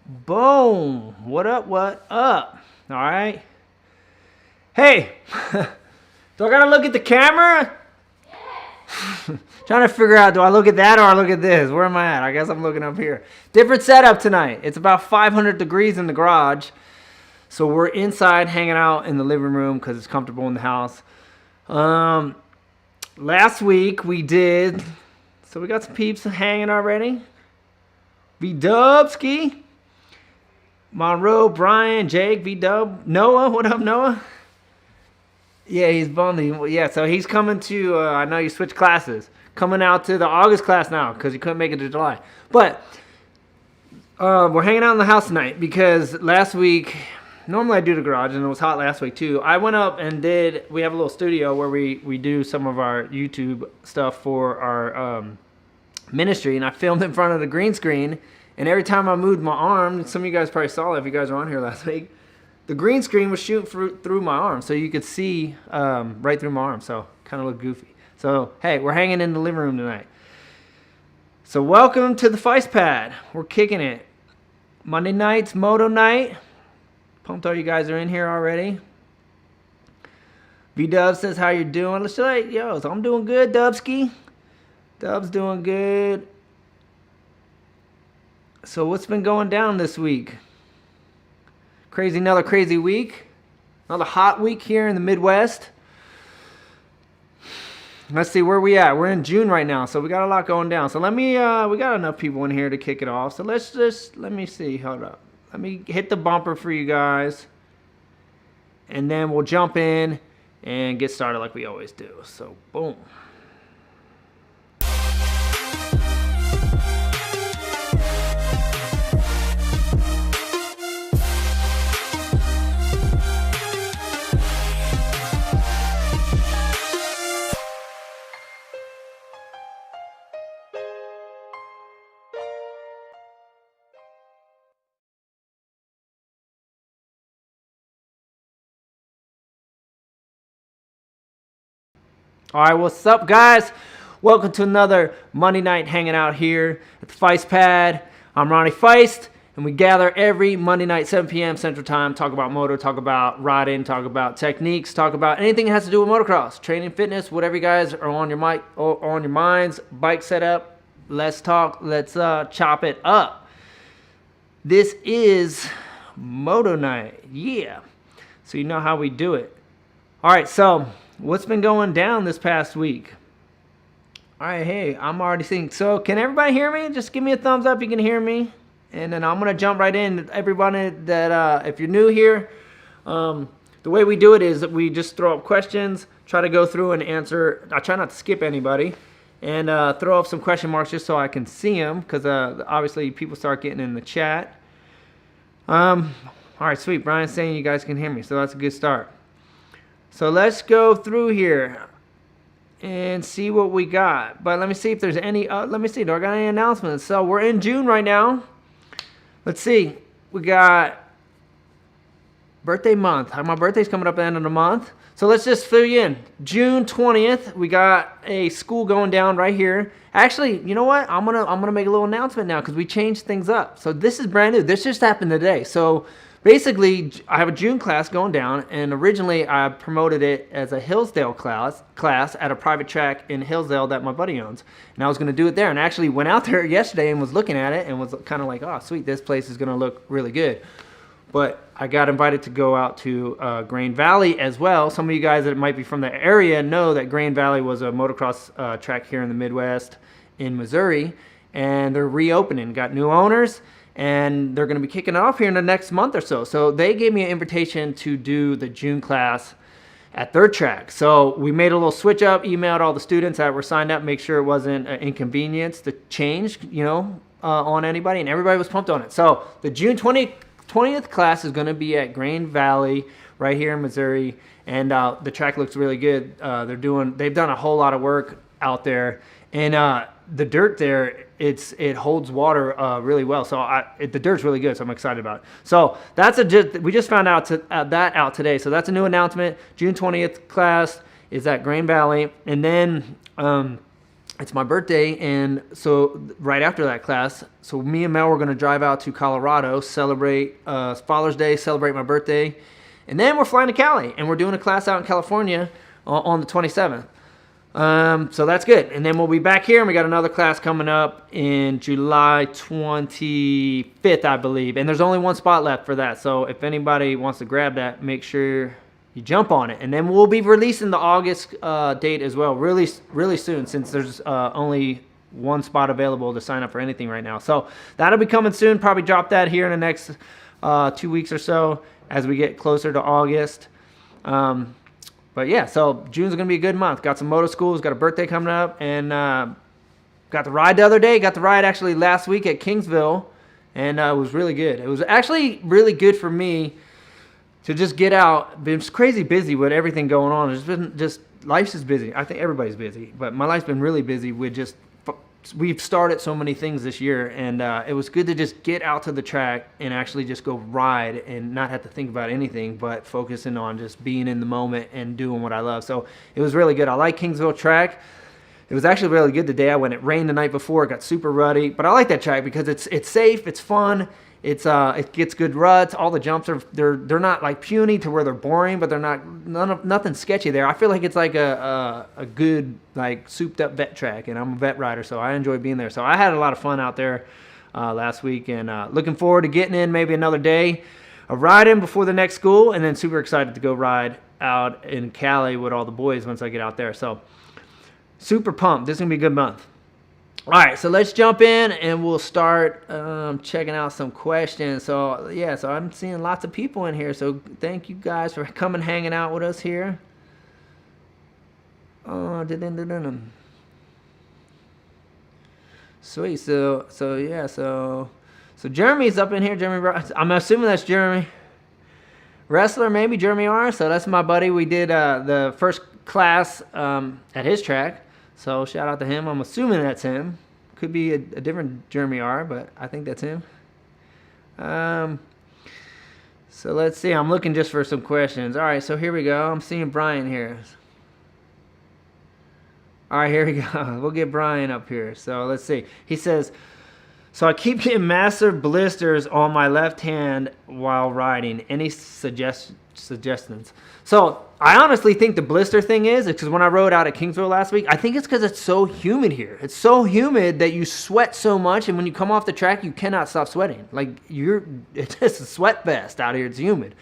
Boom. What up? What up? All right. Hey, do I gotta look at the camera? Trying to figure out, do I look at that or I look at this? Where am I at? I guess I'm looking up here. Different setup tonight. It's about 500 degrees in the garage. So we're inside hanging out in the living room because it's comfortable in the house. Last week we did, so we got some peeps hanging already. V-Dubski, Monroe, Brian, Jake, V-Dub, Noah. What up, Noah? Yeah, he's bummed. Yeah, so he's coming to, I know you switched classes. Coming out to the August class now because he couldn't make it to July. But we're hanging out in the house tonight because last week, normally I do the garage and it was hot last week too. I went up and we have a little studio where we do some of our YouTube stuff for our ministry, and I filmed in front of the green screen, and every time I moved my arm, some of you guys probably saw it if you guys were on here last week, the green screen was shooting through my arm, so you could see right through my arm, so kind of looked goofy. So hey, we're hanging in the living room tonight. So welcome to the Feist Pad. We're kicking it. Monday night's Moto night. Pumped all you guys are in here already. V-Dub says, how you doing? Let's say, yo, so I'm doing good, Dubski. Dub's doing good. So what's been going down this week? Another crazy week. Another hot week here in the Midwest. Let's see where we at. We're in June right now, so we got a lot going down. So we got enough people in here to kick it off. So let me see. Hold up. Let me hit the bumper for you guys. And then we'll jump in and get started like we always do. So boom. All right, what's up, guys? Welcome to another Monday night hanging out here at the Feist Pad. I'm Ronnie Faisst, and we gather every Monday night, 7 p.m. Central Time, talk about moto, talk about riding, talk about techniques, talk about anything that has to do with motocross, training, fitness, whatever you guys are on your mic or on your minds, bike setup. Let's talk. Let's chop it up. This is Moto night, yeah. So you know how we do it. All right, so what's been going down this past week? All right, hey, I'm already seeing. So can everybody hear me? Just give me a thumbs up if you can hear me. And then I'm going to jump right in. Everybody that, if you're new here, the way we do it is that we just throw up questions, try to go through and answer. I try not to skip anybody. And throw up some question marks just so I can see them, because obviously people start getting in the chat. All right, sweet. Brian's saying you guys can hear me, so that's a good start. So let's go through here and see what we got. But let me see if there's any, let me see, do I got any announcements? So we're in June right now. Let's see, we got birthday month. My birthday's coming up at the end of the month. So let's just fill you in. June 20th, we got a school going down right here. Actually, you know what? I'm gonna make a little announcement now because we changed things up. So this is brand new. This just happened today. So basically, I have a June class going down, and originally I promoted it as a Hillsdale class at a private track in Hillsdale that my buddy owns. And I was going to do it there, and I actually went out there yesterday and was looking at it and was kind of like, oh, sweet, this place is going to look really good. But I got invited to go out to Grain Valley as well. Some of you guys that might be from the area know that Grain Valley was a motocross track here in the Midwest in Missouri, and they're reopening, got new owners. And they're going to be kicking it off here in the next month or so. So they gave me an invitation to do the June class at their track. So we made a little switch up, emailed all the students that were signed up, make sure it wasn't an inconvenience to change, on anybody. And everybody was pumped on it. So the June 20th class is going to be at Grain Valley right here in Missouri. And the track looks really good. They've done a whole lot of work out there. And the dirt there, it holds water really well. So the dirt's really good, so I'm excited about it. So we just found out that out today. So that's a new announcement. June 20th class is at Grain Valley. And then it's my birthday, and so right after that class, so me and Mel were going to drive out to Colorado, celebrate Father's Day, celebrate my birthday, and then we're flying to Cali, and we're doing a class out in California on the 27th. So that's good. And then we'll be back here, and we got another class coming up in July 25th, I believe. And there's only one spot left for that. So if anybody wants to grab that, make sure you jump on it. And then we'll be releasing the August date as well, really soon, since there's only one spot available to sign up for anything right now. So that'll be coming soon. Probably drop that here in the next 2 weeks or so as we get closer to August. But yeah, so June's going to be a good month. Got some moto schools, got a birthday coming up, and got the ride the other day. Got the ride actually last week at Kingsville, and it was really good. It was actually really good for me to just get out. Been crazy busy with everything going on. It's been just, life's just busy. I think everybody's busy, but my life's been really busy with just, we've started so many things this year, and it was good to just get out to the track and actually just go ride and not have to think about anything, but focusing on just being in the moment and doing what I love. So it was really good. I like Kingsville track. It was actually really good today. It rained the night before. It got super ruddy, but I like that track because it's safe, it's fun. It gets good ruts. All the jumps are they're not like puny to where they're boring, but they're nothing sketchy there. I feel like it's like a good like souped up vet track, and I'm a vet rider, so I enjoy being there. So I had a lot of fun out there last week, and looking forward to getting in maybe another day of riding before the next school, and then super excited to go ride out in Cali with all the boys once I get out there. So super pumped. This is gonna be a good month. All right, so let's jump in and we'll start checking out some questions. So yeah, so I'm seeing lots of people in here. So thank you guys for coming, hanging out with us here. Sweet. So yeah. So Jeremy's up in here. Jeremy, I'm assuming that's Jeremy Wrestler, maybe Jeremy R. So that's my buddy. We did the first class at his track. So shout out to him. I'm assuming that's him. Could be a different Jeremy R, but I think that's him. So let's see. I'm looking just for some questions. All right, so here we go. I'm seeing Brian here. All right, here we go. We'll get Brian up here. So let's see. He says, so I keep getting massive blisters on my left hand while riding. Any suggestions? So I honestly think the blister thing is because when I rode out at Kingsville last week, I think it's because it's so humid here. It's so humid that you sweat so much, and when you come off the track, you cannot stop sweating. Like it's just a sweat fest out here. It's humid.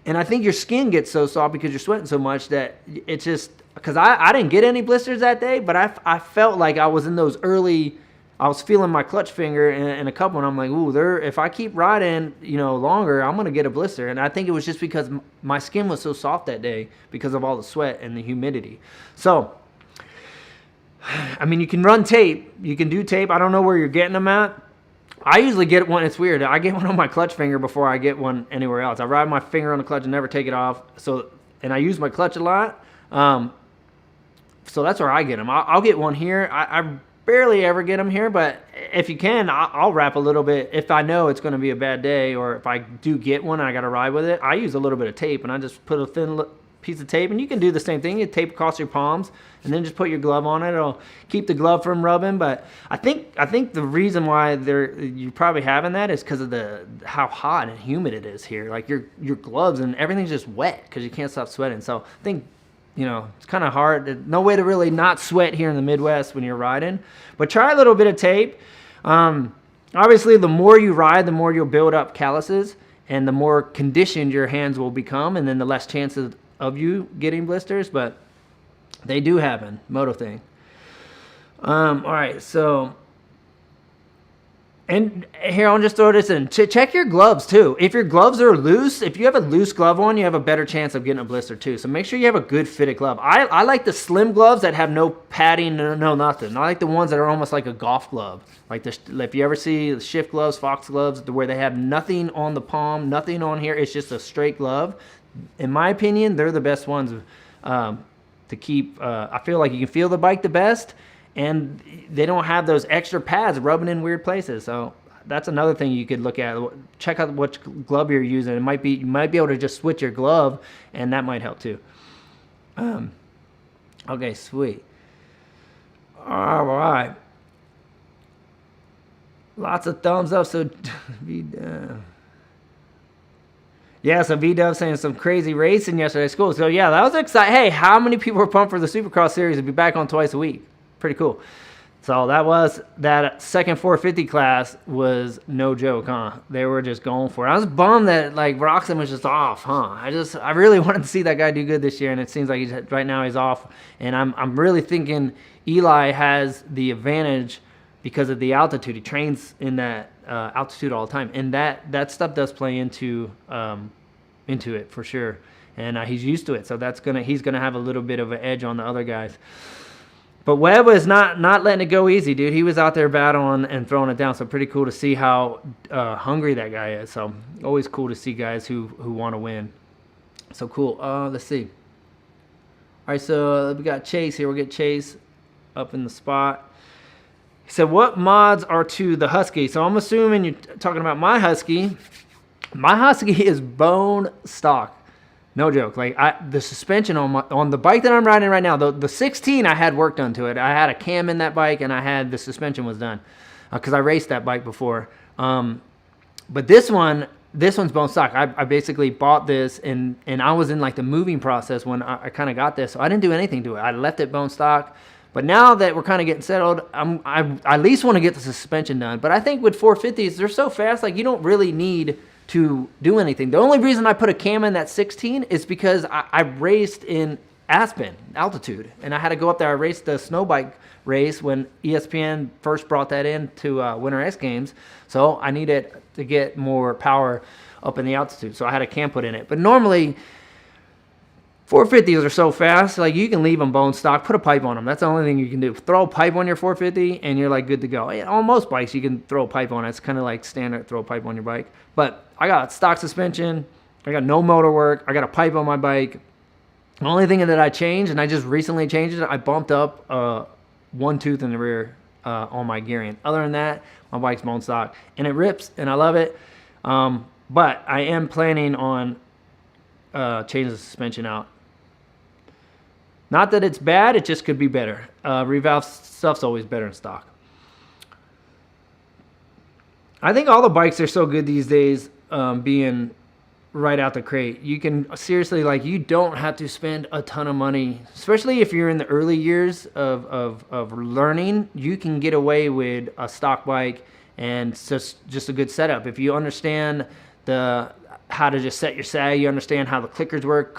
And I think your skin gets so soft because you're sweating so much that it's just, because I didn't get any blisters that day, but I felt like I was in those early, I was feeling my clutch finger in a couple, and I'm like, ooh, if I keep riding, longer, I'm going to get a blister. And I think it was just because my skin was so soft that day because of all the sweat and the humidity. So, I mean, you can run tape. You can do tape. I don't know where you're getting them at. I usually get one, it's weird, I get one on my clutch finger before I get one anywhere else. I ride my finger on the clutch and never take it off. And I use my clutch a lot. So that's where I get them. I'll get one here. I barely ever get them here, but if you can, I'll wrap a little bit. If I know it's going to be a bad day, or if I do get one and I got to ride with it, I use a little bit of tape, and I just put a thin piece of tape, and you can do the same thing. You tape across your palms, and then just put your glove on it. It'll keep the glove from rubbing. But I think the reason why you're probably having that is because of how hot and humid it is here. Like your gloves and everything's just wet because you can't stop sweating. So I think, it's kind of hard. No way to really not sweat here in the Midwest when you're riding. But try a little bit of tape. Obviously, the more you ride, the more you'll build up calluses, and the more conditioned your hands will become, and then the less chances of you getting blisters. But they do happen. Moto thing. All right, so... And here, I'll just throw this in. Check your gloves, too. If your gloves are loose, if you have a loose glove on, you have a better chance of getting a blister, too. So make sure you have a good fitted glove. I like the slim gloves that have no padding, no nothing. I like the ones that are almost like a golf glove. Like if you ever see the shift gloves, fox gloves, where they have nothing on the palm, nothing on here. It's just a straight glove. In my opinion, they're the best ones to keep. I feel like you can feel the bike the best. And they don't have those extra pads rubbing in weird places. So that's another thing you could look at. Check out which glove you're using. You might be able to just switch your glove, and that might help too. Okay, sweet. All right. Lots of thumbs up. So, yeah, so V-Dub saying some crazy racing yesterday at school. So, yeah, that was exciting. Hey, how many people were pumped for the Supercross series to be back on twice a week? Pretty cool. So that second 450 class was no joke, huh? They were just going for it. I was bummed that like Roxon was just off, huh? I really wanted to see that guy do good this year, and it seems like right now he's off. And I'm really thinking Eli has the advantage because of the altitude. He trains in that altitude all the time, and that stuff does play into it for sure. And he's used to it, so he's gonna have a little bit of an edge on the other guys. But Webb was not letting it go easy, dude. He was out there battling and throwing it down. So pretty cool to see how hungry that guy is. So always cool to see guys who want to win. So cool. Let's see. All right, so we got Chase here. We'll get Chase up in the spot. He said, what mods are to the Husky? So I'm assuming you're talking about my Husky. My Husky is bone stock. No joke. Like the suspension on the bike that I'm riding right now, the 16, I had work done to it. I had a cam in that bike, and I had the suspension was done because I raced that bike before. But this one's bone stock. I basically bought this, and I was in like the moving process when I kind of got this, so I didn't do anything to it. I left it bone stock. But now that we're kind of getting settled, I at least want to get the suspension done. But I think with 450s, they're so fast, like you don't really need to do anything. The only reason I put a cam in that 16 is because I raced in Aspen altitude, and I had to go up there. I raced the snow bike race when ESPN first brought that in to Winter X Games, so I needed to get more power up in the altitude, so I had a cam put in it. But normally 450s are so fast, like you can leave them bone stock, put a pipe on them. That's the only thing you can do. Throw a pipe on your 450 and you're like good to go. On most bikes you can throw a pipe on it. It's kind of like standard, throw a pipe on your bike. But I got stock suspension, I got no motor work, I got a pipe on my bike. The only thing that I changed, and I just recently changed it, I bumped up one tooth in the rear on my gearing. Other than that, my bike's bone stock, and it rips, and I love it. But I am planning on changing the suspension out. Not that it's bad, it just could be better. Revalve stuff's always better in stock. I think all the bikes are so good these days, being right out the crate. You can seriously, like, you don't have to spend a ton of money, especially if you're in the early years of learning. You can get away with a stock bike and it's just a good setup. If you understand how to just set your sag, you understand how the clickers work,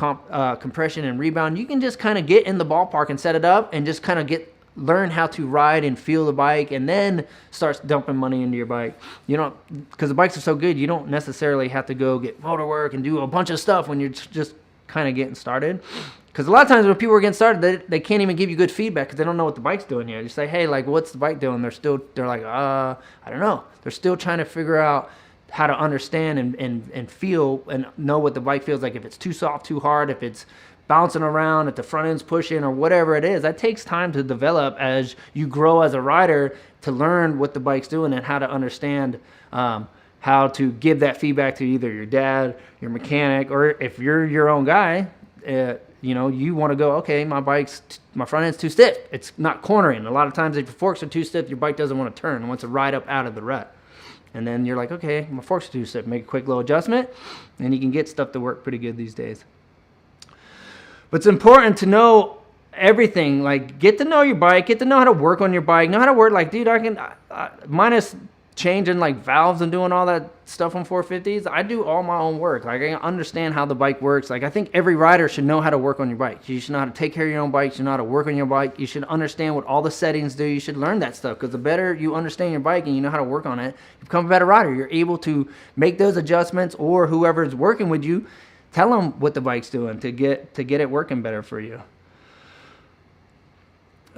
compression and rebound, you can just kind of get in the ballpark and set it up and just kind of learn how to ride and feel the bike, and then start dumping money into your bike. You don't, because the bikes are so good, you don't necessarily have to go get motor work and do a bunch of stuff when you're just kind of getting started. Because a lot of times when people are getting started, they can't even give you good feedback because they don't know what the bike's doing yet. You say, hey, like, what's the bike doing? They're like, I don't know. They're still trying to figure out how to understand and feel and know what the bike feels like. If it's too soft, too hard, if it's bouncing around, if the front end's pushing, or whatever it is. That takes time to develop as you grow as a rider, to learn what the bike's doing and how to understand how to give that feedback to either your dad, your mechanic, or if you're your own guy, you want to go, okay, my front end's too stiff. It's not cornering. A lot of times if your forks are too stiff, your bike doesn't want to turn. It wants to ride up out of the rut. And then you're like, okay, my forks are too stiff. Make a quick little adjustment, and you can get stuff to work pretty good these days. But it's important to know everything. Like, get to know your bike, get to know how to work on your bike, know how to work. Like, dude, minus changing like valves and doing all that stuff on 450s, I do all my own work. Like, I understand how the bike works. Like, I think every rider should know how to work on your bike. You should know how to take care of your own bike. You should know how to work on your bike. You should understand what all the settings do. You should learn that stuff, because the better you understand your bike and you know how to work on it, you become a better rider. You're able to make those adjustments, or whoever's working with you, tell them what the bike's doing to get it working better for you.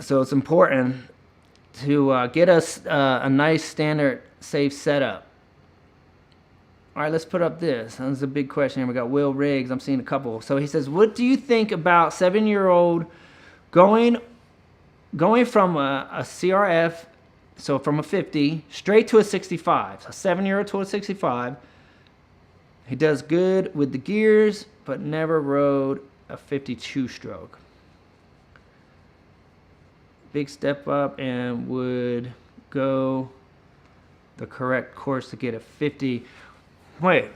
So it's important to get us a nice standard safe setup. All right, let's put up this. This is a big question here. We got Will Riggs. I'm seeing a couple. So he says, what do you think about 7-year-old going from a CRF, so from a 50 straight to a 65? So 7-year-old to a 65. He does good with the gears, but never rode a 52 stroke. big step up and would go the correct course to get a 50. Wait.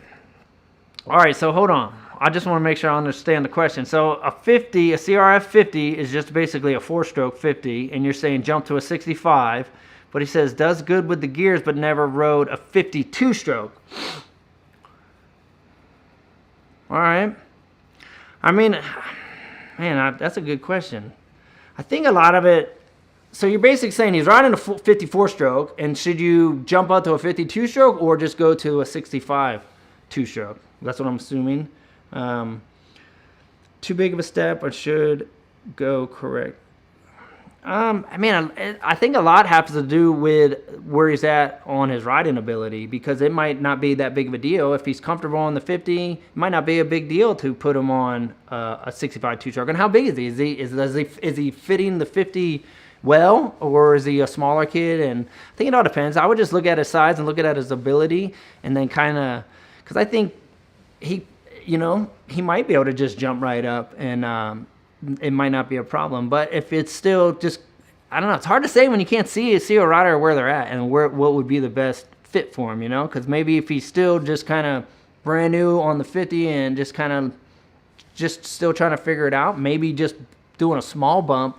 All right, so hold on. I just want to make sure I understand the question. So a CRF 50 is just basically a 4-stroke 50, and you're saying jump to a 65, but he says does good with the gears but never rode a 52-stroke. All right. I mean, man, that's a good question. I think a lot of it, so you're basically saying he's riding a 54-stroke, and should you jump out to a 52-stroke or just go to a 65 2-stroke? That's what I'm assuming. Too big of a step or should go correct? I mean, I think a lot has to do with where he's at on his riding ability, because it might not be that big of a deal. If he's comfortable on the 50, it might not be a big deal to put him on a 65 2-stroke. And how big is he? Is he fitting the 50 well, or is he a smaller kid? And I think it all depends. I would just look at his size and look at his ability, and then kind of, because I think he might be able to just jump right up, and it might not be a problem. But if it's still just, I don't know, it's hard to say when you can't see a rider where they're at and what would be the best fit for him, because maybe if he's still just kind of brand new on the 50 and just kind of just still trying to figure it out, maybe just doing a small bump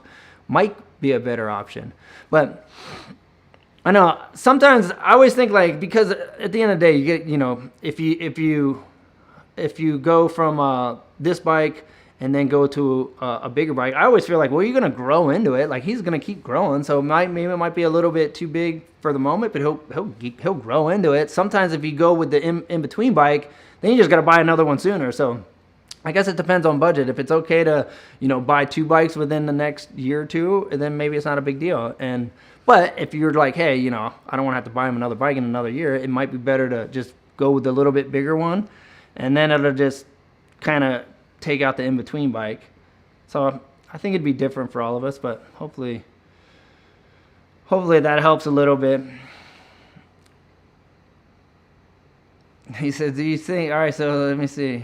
might be a better option. But I know sometimes I always think, like, because at the end of the day, you get, if you go from this bike and then go to a bigger bike, I always feel like, well, you're going to grow into it. Like, he's going to keep growing. So maybe it might be a little bit too big for the moment, but he'll grow into it. Sometimes if you go with the in-between bike, then you just got to buy another one sooner. So I guess it depends on budget. If it's okay to, buy 2 bikes within the next year or two, then maybe it's not a big deal. But if you're like, hey, I don't want to have to buy him another bike in another year, it might be better to just go with a little bit bigger one, and then it'll just kind of take out the in-between bike. So I think it'd be different for all of us, but hopefully that helps a little bit. He says, do you think, all right, so let me see.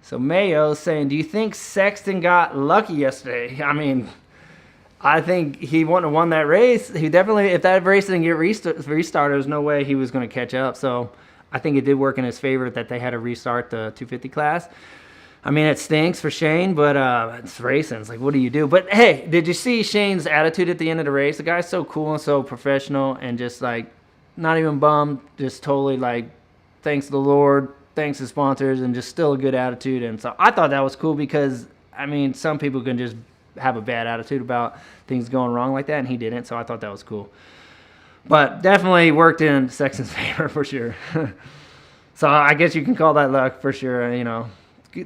So Mayo's saying, do you think Sexton got lucky yesterday? I mean, I think he wouldn't have won that race. He definitely, if that race didn't get restarted, there's no way he was going to catch up. So I think it did work in his favor that they had to restart the 250 class. I mean, it stinks for Shane, but it's racing. It's like, what do you do? But hey, did you see Shane's attitude at the end of the race? The guy's so cool and so professional, and just like not even bummed, just totally like, thanks to the Lord, thanks to sponsors, and just still a good attitude. And so I thought that was cool, because I mean, some people can just have a bad attitude about things going wrong like that, and he didn't. So I thought that was cool. But definitely worked in Sexton's favor for sure. So I guess you can call that luck for sure.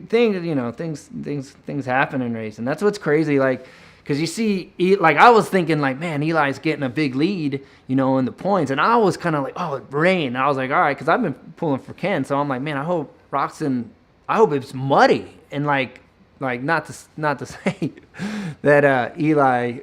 Things happen in racing. That's what's crazy. Like, because you see, like, I was thinking, like, man, Eli's getting a big lead, in the points, and I was kind of like, oh, it rained. I was like, all right, because I've been pulling for Ken, so I'm like, man, I hope it's muddy, and like not to say that Eli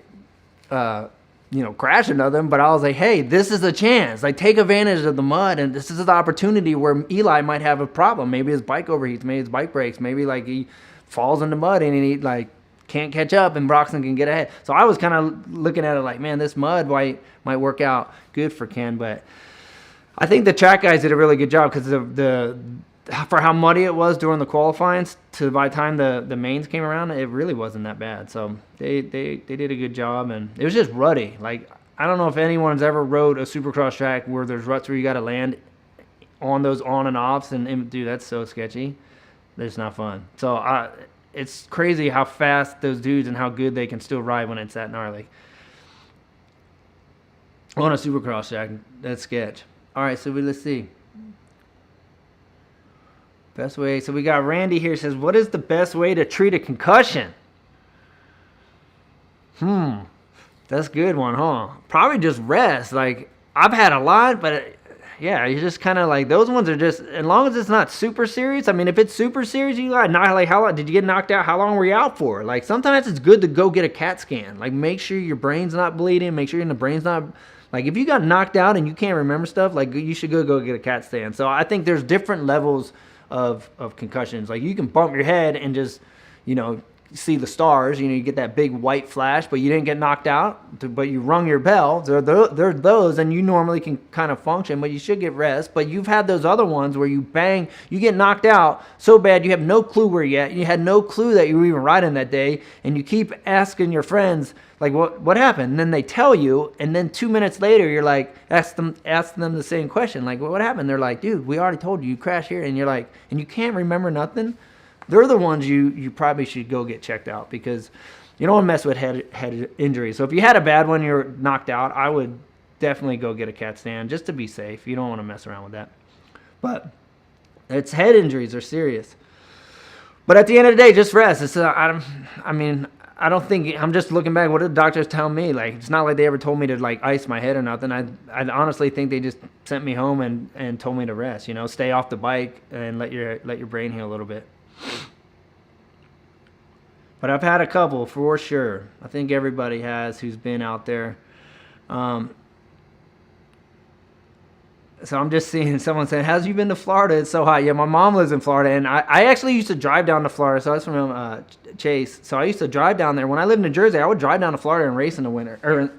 crash into them, but I was like, hey, this is a chance. Like, take advantage of the mud, and this is the opportunity where Eli might have a problem. Maybe his bike overheats, maybe his bike breaks, maybe like he falls in the mud and he like can't catch up, and Broxton can get ahead. So I was kind of looking at it like, man, this mud might work out good for Ken. But I think the track guys did a really good job, because for how muddy it was during the qualifying to by the time the mains came around, it really wasn't that bad. So they did a good job, and it was just rutty. Like, I don't know if anyone's ever rode a supercross track where there's ruts where you got to land on those on and offs, and dude, that's so sketchy. It's not fun. So it's crazy how fast those dudes and how good they can still ride when it's that gnarly on a supercross track. That's sketch. All right, so let's see. Best way. So we got Randy here, says, what is the best way to treat a concussion? That's a good one, huh? Probably just rest. Like, I've had a lot, but yeah, you just kind of like, those ones are just, as long as it's not super serious. I mean, if it's super serious, you got not like, how long did you get knocked out? How long were you out for? Like, sometimes it's good to go get a CAT scan. Like, make sure your brain's not bleeding. Make sure your brain's not, like, if you got knocked out and you can't remember stuff, like, you should go get a CAT scan. So I think there's different levels of concussions. Like, you can bump your head and just, see the stars. You know, you get that big white flash, but you didn't get knocked out, but you rung your bell. There are those, and you normally can kind of function, but you should get rest. But you've had those other ones where you bang, you get knocked out so bad you have no clue where you're at. You had no clue that you were even riding that day, and you keep asking your friends, like, what happened? And then they tell you, and then 2 minutes later, you're like, ask them the same question, like, what happened? They're like, dude, we already told you, you crashed here, and you're like, and you can't remember nothing. They're the ones you probably should go get checked out, because you don't want to mess with head injuries. So if you had a bad one, you're knocked out, I would definitely go get a CAT scan just to be safe. You don't want to mess around with that. But it's head injuries are serious. But at the end of the day, just rest. It's I don't think, I'm just looking back, what did the doctors tell me? Like, it's not like they ever told me to, like, ice my head or nothing. I honestly think they just sent me home and told me to rest, you know, stay off the bike and let your brain heal a little bit. But I've had a couple for sure. I think everybody has who's been out there. So I'm just seeing someone saying, "How's you been to Florida? It's so hot." Yeah, my mom lives in Florida, and I actually used to drive down to Florida. So I was from Chase. So I used to drive down there. When I lived in New Jersey, I would drive down to Florida and race in the winter, or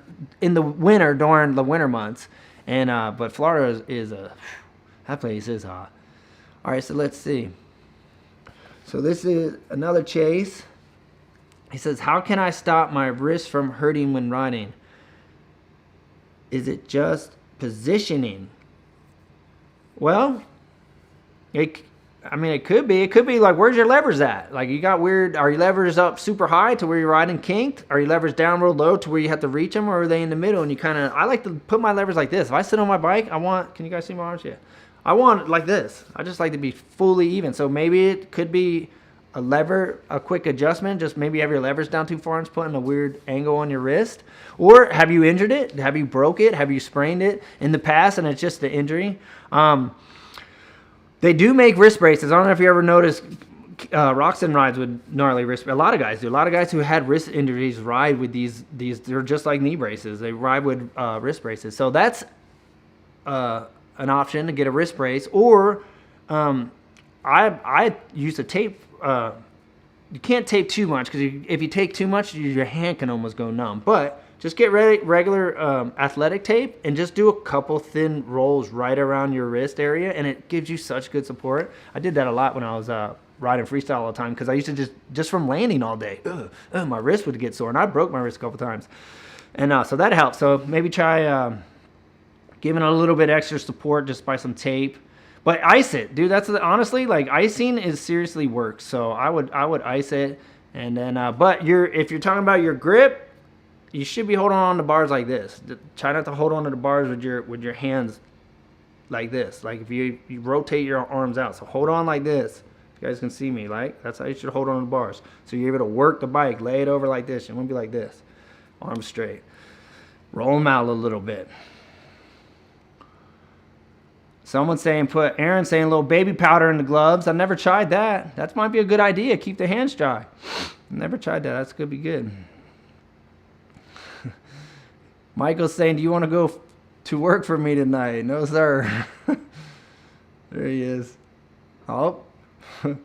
in the winter during the winter months. And but Florida is that place is hot. All right, so let's see. So this is another Chase. He says, "How can I stop my wrist from hurting when riding? Is it just positioning?" Well, it could be. It could be like, where's your levers at? Like, you got weird, are your levers up super high to where you're riding kinked? Are your levers down real low to where you have to reach them? Or are they in the middle and you kind of, I like to put my levers like this. If I sit on my bike, can you guys see my arms? Yeah. I want it like this. I just like to be fully even. So maybe it could be a quick adjustment. Just maybe have your levers down too far and it's putting a weird angle on your wrist. Or have you injured it? Have you broke it? Have you sprained it in the past and it's just the injury? They do make wrist braces. I don't know if you ever noticed, Roxon rides with gnarly wrist. A lot of guys do. A lot of guys who had wrist injuries ride with these. They're just like knee braces. They ride with wrist braces. So that's an option to get a wrist brace. Or I used to tape. You can't tape too much, because if you take too much, your hand can almost go numb. But just get regular athletic tape and just do a couple thin rolls right around your wrist area, and it gives you such good support. I did that a lot when I was riding freestyle all the time, because I used to just from landing all day, my wrist would get sore, and I broke my wrist a couple times. And so that helps. So maybe try giving it a little bit extra support just by some tape. But ice it, dude. That's honestly, like, icing is seriously works. So I would ice it, and then but if you're talking about your grip, you should be holding on to bars like this. Try not to hold on to the bars with your hands like this. Like, if you rotate your arms out, so hold on like this. You guys can see me, like, that's how you should hold on to the bars. So you're able to work the bike, lay it over like this. You want to be like this, arms straight. Roll them out a little bit. Someone's saying, Aaron's saying a little baby powder in the gloves. I've never tried that. That might be a good idea. Keep the hands dry. Never tried that. That's going to be good. Michael's saying, do you want to go to work for me tonight? No, sir. There he is. Oh. And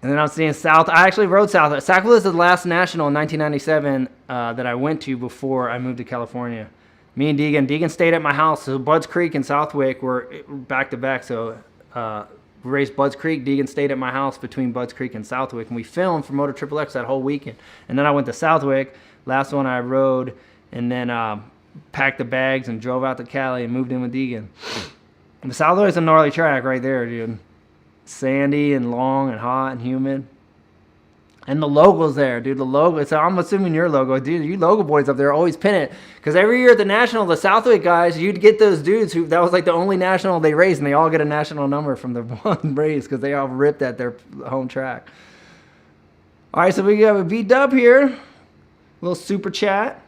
then I'm seeing South. I actually rode South. Sackville is the last national in 1997 that I went to before I moved to California. Me and Deegan stayed at my house. So Budds Creek and Southwick were back to back. So we raced Budds Creek. Deegan stayed at my house between Budds Creek and Southwick. And we filmed for Moto XXX that whole weekend. And then I went to Southwick. Last one I rode. And then packed the bags and drove out to Cali and moved in with Deegan. And the Southwick is a gnarly track right there, dude. Sandy and long and hot and humid. And the logo's there, dude. The logo. I'm assuming your logo. Dude, you logo boys up there always pin it. Because every year at the National, the Southwick guys, you'd get those dudes who, that was like the only National they raced, and they all get a national number from the one race because they all ripped at their home track. All right, so we have a V-dub here. A little super chat.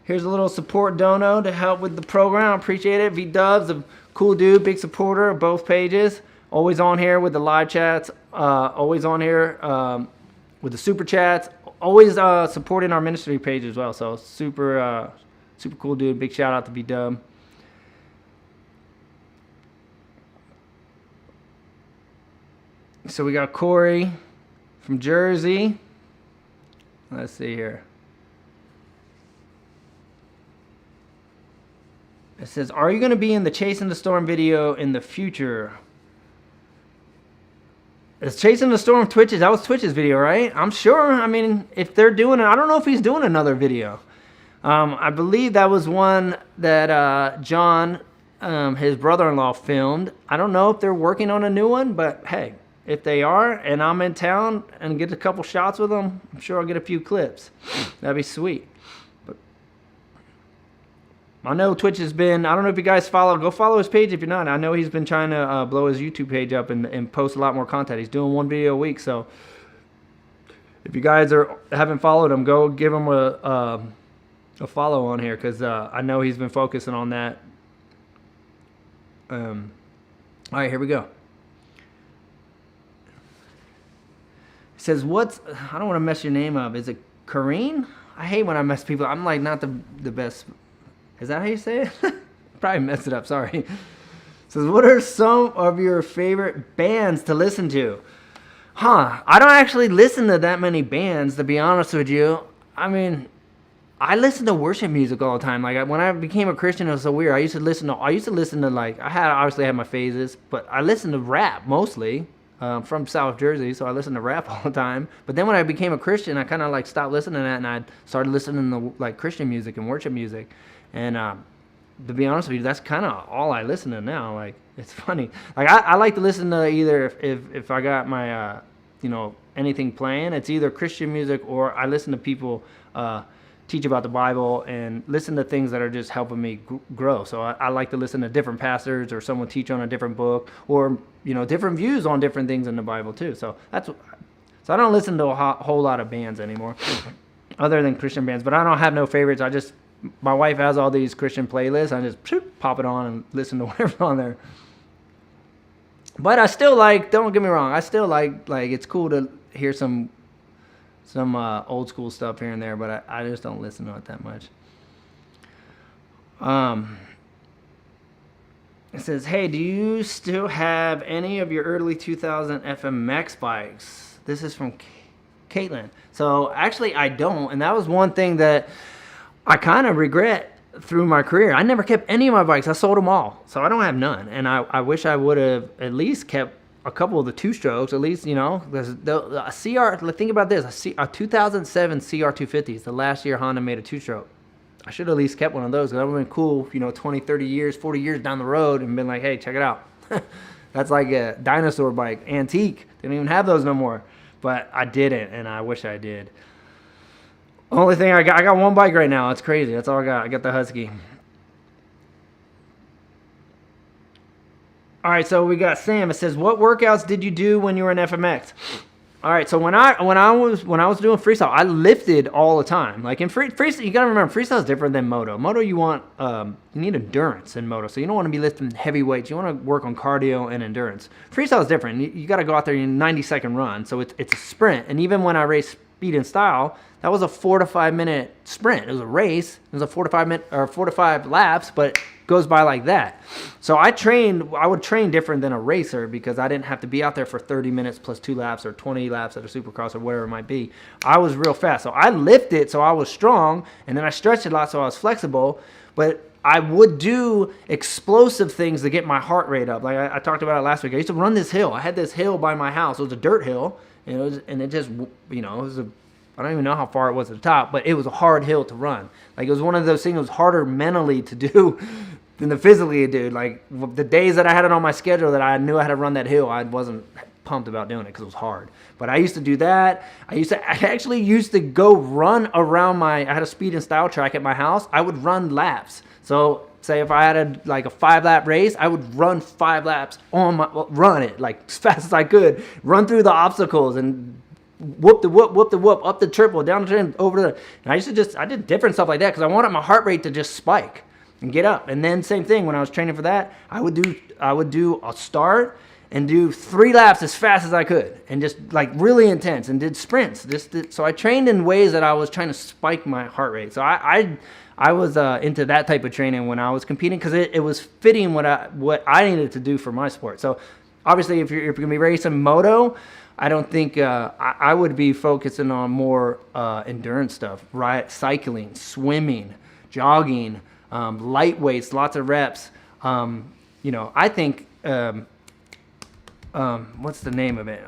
Here's a little support dono to help with the program. I appreciate it. V-dub's a cool dude, big supporter of both pages. Always on here with the live chats. Always on here with the super chats, always supporting our ministry page as well. So super cool dude. Big shout out to V-Dub. So we got Corey. from Jersey. Let's see here. It says, are you going to be in the Chasing the Storm video in the future? Is Chasing the Storm Twitch's? That was Twitch's video, right? I'm sure. I mean, if they're doing it, I don't know if he's doing another video. I believe that was one that John, his brother-in-law, filmed. I don't know if they're working on a new one, but hey, if they are and I'm in town and get a couple shots with them, I'm sure I'll get a few clips. That'd be sweet. But I know Twitch has been, I don't know if you guys follow, go follow his page if you're not. I know he's been trying to blow his YouTube page up and post a lot more content. He's doing one video a week, so if you guys haven't followed him, go give him a follow on here, because I know he's been focusing on that. All right, here we go. It says, I don't want to mess your name up. Is it Kareen? I hate when I mess people up. I'm like not the best. Is that how you say it? Probably messed it up, sorry. It says, what are some of your favorite bands to listen to? I don't actually listen to that many bands, to be honest with you. I mean, I listen to worship music all the time. Like when I became a Christian, it was so weird. I used to listen to like, obviously had my phases, but I listened to rap mostly. From South Jersey, so I listened to rap all the time. But then when I became a Christian, I kind of like stopped listening to that, and I started listening to like Christian music and worship music. And to be honest with you, that's kind of all I listen to now. Like, it's funny. Like I like to listen to either if I got my anything playing, it's either Christian music or I listen to people teach about the Bible and listen to things that are just helping me grow. So I like to listen to different pastors or someone teach on a different book, or different views on different things in the Bible too. So I don't listen to a whole lot of bands anymore, other than Christian bands. But I don't have no favorites. My wife has all these Christian playlists. I just pop it on and listen to whatever's on there. But I still like. Don't get me wrong. I still like it's cool to hear some old school stuff here and there, but I just don't listen to it that much. It says, hey, do you still have any of your early 2000 FMX bikes? This is from Caitlin. So actually I don't, and that was one thing that I kind of regret through my career. I never kept any of my bikes. I sold them all, so I don't have none, and I wish I would have at least kept a couple of the two-strokes, at least, the CR, think about this, a 2007 CR250 is the last year Honda made a two-stroke. I should have at least kept one of those, because that would have been cool, 20, 30 years, 40 years down the road, and been like, hey, check it out. That's like a dinosaur bike, antique. They don't even have those no more. But I didn't, and I wish I did. Only thing I got one bike right now. It's crazy. That's all I got. I got the Husky. All right, so we got Sam. It says, what workouts did you do when you were in FMX? All right, so when I was doing freestyle, I lifted all the time. Like in freestyle, you gotta remember, freestyle is different than moto. Moto, you need endurance in moto, so you don't want to be lifting heavy weights. You want to work on cardio and endurance. Freestyle is different. You got to go out there in a 90-second run, so it's a sprint. And even when I race speed and style, that was a 4 to 5 minute sprint. It was a race. It was a 4 to 5 laps, but goes by like that. So I would train different than a racer, because I didn't have to be out there for 30 minutes plus 2 laps or 20 laps at a supercross or whatever it might be. I was real fast. So I lifted, so I was strong, and then I stretched a lot, so I was flexible. But I would do explosive things to get my heart rate up. Like I talked about it last week. I used to run this hill. I had this hill by my house. It was a dirt hill, and I don't even know how far it was at the top, but it was a hard hill to run. Like, it was one of those things that was harder mentally to do than the physically to do. Like, the days that I had it on my schedule that I knew I had to run that hill, I wasn't pumped about doing it because it was hard. But I used to do that. I actually used to go run around I had a speed and style track at my house. I would run laps. So say if I had a 5-lap race, I would run 5 laps run it like as fast as I could, run through the obstacles and whoop the whoop, up the triple, down the turn, over the. And I did different stuff like that because I wanted my heart rate to just spike and get up. And then same thing when I was training for that, I would do a start and do 3 laps as fast as I could, and just like really intense, and did sprints. So I trained in ways that I was trying to spike my heart rate. So I was into that type of training when I was competing, because it was fitting what I needed to do for my sport. So obviously if you're gonna be racing moto, I don't think I would be focusing on more endurance stuff, right? Cycling, swimming, jogging, light weights, lots of reps. You know, I think what's the name of it?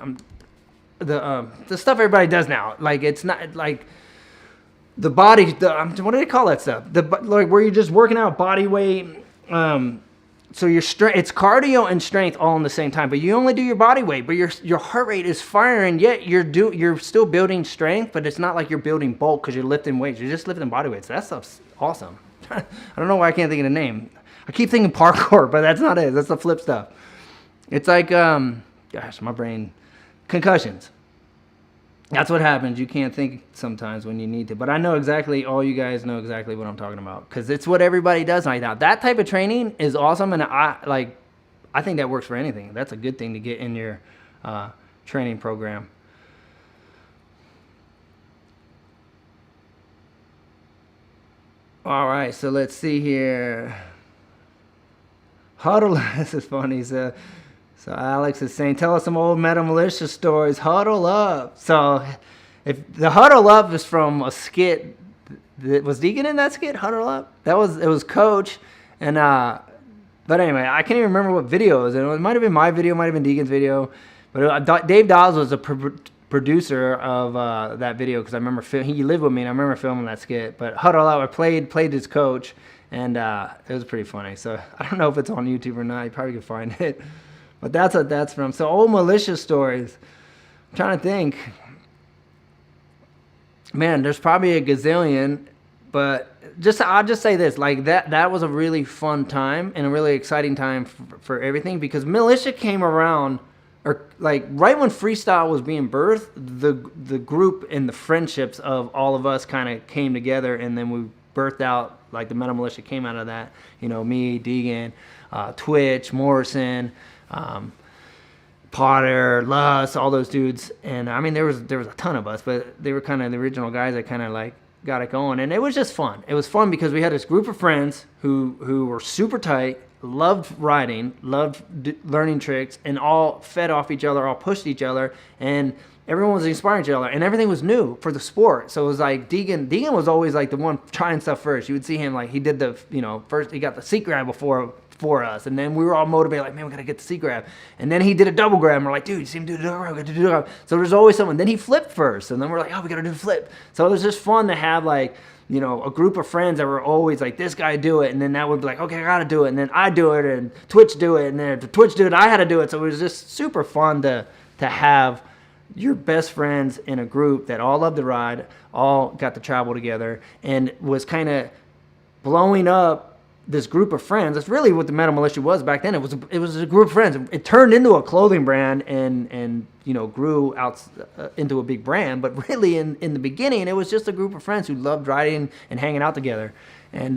The stuff everybody does now. Like it's not like the body. What do they call that stuff? Like where you're just working out body weight. So your strength, it's cardio and strength all in the same time, but you only do your body weight, but your heart rate is firing, yet you're still building strength, but it's not like you're building bulk because you're lifting weights. You're just lifting body weights. That stuff's awesome. I don't know why I can't think of the name. I keep thinking parkour, but that's not it. That's the flip stuff. It's like, gosh, my brain, concussions. That's what happens. You can't think sometimes when you need to. But I know exactly, all you guys know exactly what I'm talking about, because it's what everybody does right now. That type of training is awesome, and I think that works for anything. That's a good thing to get in your training program. All right, so let's see here. Huddle, this is funny. So Alex is saying, tell us some old Mulisha stories. Huddle up. So if the Huddle up is from a skit, was Deegan in that skit? Huddle up. It was Coach, and but anyway, I can't even remember what video it was. It might have been my video, might have been Deegan's video, but Dave Dawes was a producer of that video, because I remember he lived with me and I remember filming that skit. But Huddle up, I played his coach, and it was pretty funny. So I don't know if it's on YouTube or not. You probably could find it. But that's what that's from. So old Mulisha stories. I'm trying to think. Man, there's probably a gazillion. But I'll just say this. Like that was a really fun time and a really exciting time for everything, because Mulisha came around, or like right when freestyle was being birthed, the group and the friendships of all of us kind of came together, and then we birthed out, like the MOTO Mulisha came out of that. You know, me, Deegan, Twitch, Morrison, Potter, Luss, all those dudes. And I mean, there was a ton of us, but they were kind of the original guys that kind of like got it going. And it was just fun. It was fun because we had this group of friends who were super tight, loved riding, loved learning tricks, and all fed off each other, all pushed each other, and everyone was inspiring each other, and everything was new for the sport. So it was like Deegan was always like the one trying stuff first. You would see him, like, he did the, you know, first he got the seat grab for us, and then we were all motivated, like, man, we gotta get the seat grab. And then he did a double grab, and we're like, dude, you see him do the double grab, we gotta do the double grab. So there's always someone. Then he flipped first, and then we're like, oh, we gotta do the flip. So it was just fun to have, like, you know, a group of friends that were always like, this guy do it, and then that would be like, okay, I gotta do it, and then I do it, and Twitch do it, and then if Twitch do it, I had to do it. So it was just super fun to have your best friends in a group that all loved to ride, all got to travel together, and was kind of blowing up this group of friends. That's really what the MOTO Mulisha was back then. It was a group of friends. It turned into a clothing brand and you know, grew out into a big brand. But really, in the beginning, it was just a group of friends who loved riding and hanging out together. And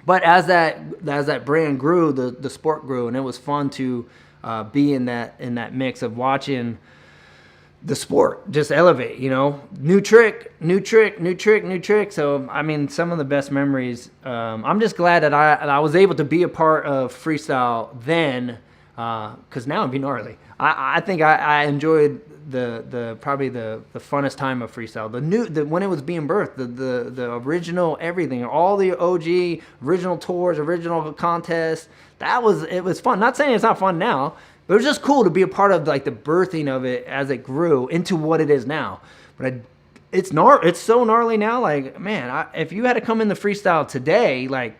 but as that brand grew, the sport grew, and it was fun to be in that mix of watching the sport just elevate, you know, new trick. So, I mean, some of the best memories. I'm just glad that I was able to be a part of freestyle then, because now it'd be gnarly. I think I enjoyed probably the funnest time of freestyle. When it was being birthed, the original everything, all the OG original tours, original contests. It was fun. Not saying it's not fun now, but it was just cool to be a part of, like, the birthing of it as it grew into what it is now. But it's so gnarly now. Like, man, if you had to come in the freestyle today, like,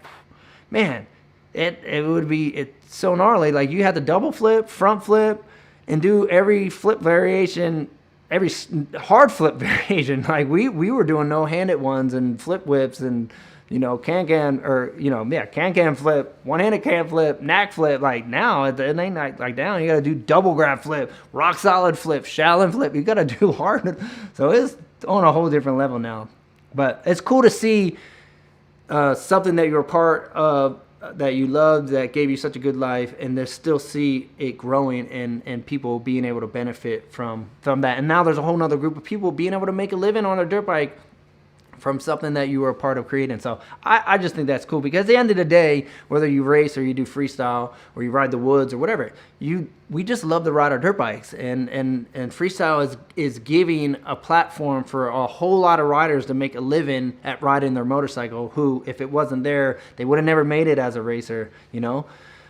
man, it's so gnarly. Like, you had the double flip, front flip, and do every flip variation, every hard flip variation. Like, we were doing no-handed ones and flip whips and, you know, can flip, one-handed can flip, knack flip. Like, now it ain't like down. You got to do double grab flip, rock solid flip, Shaolin flip. You got to do hard. So it's on a whole different level now. But it's cool to see something that you're a part of, that you loved, that gave you such a good life, and to still see it growing and people being able to benefit from that. And now there's a whole nother group of people being able to make a living on their dirt bike from something that you were a part of creating. So I just think that's cool, because at the end of the day, whether you race or you do freestyle or you ride the woods or whatever, we just love to ride our dirt bikes, and freestyle is giving a platform for a whole lot of riders to make a living at riding their motorcycle, who, if it wasn't there, they would have never made it as a racer, you know.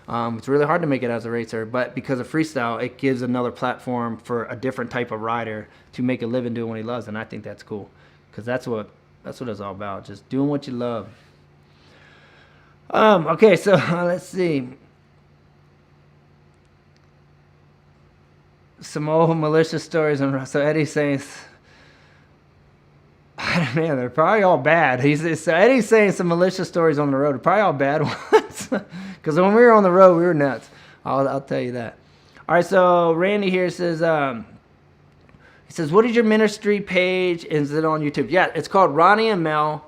It's really hard to make it as a racer, but because of freestyle, it gives another platform for a different type of rider to make a living doing what he loves, and I think that's cool, because that's what it's all about, just doing what you love. Okay, so let's see. Some old Mulisha stories. So Eddie's saying, man, they're probably all bad. So Eddie's saying some Mulisha stories on the road. They're probably all bad ones. Because when we were on the road, we were nuts. I'll tell you that. All right, so Randy here says, he says, what is your ministry page? Is it on YouTube? Yeah, it's called Ronnie and Mel.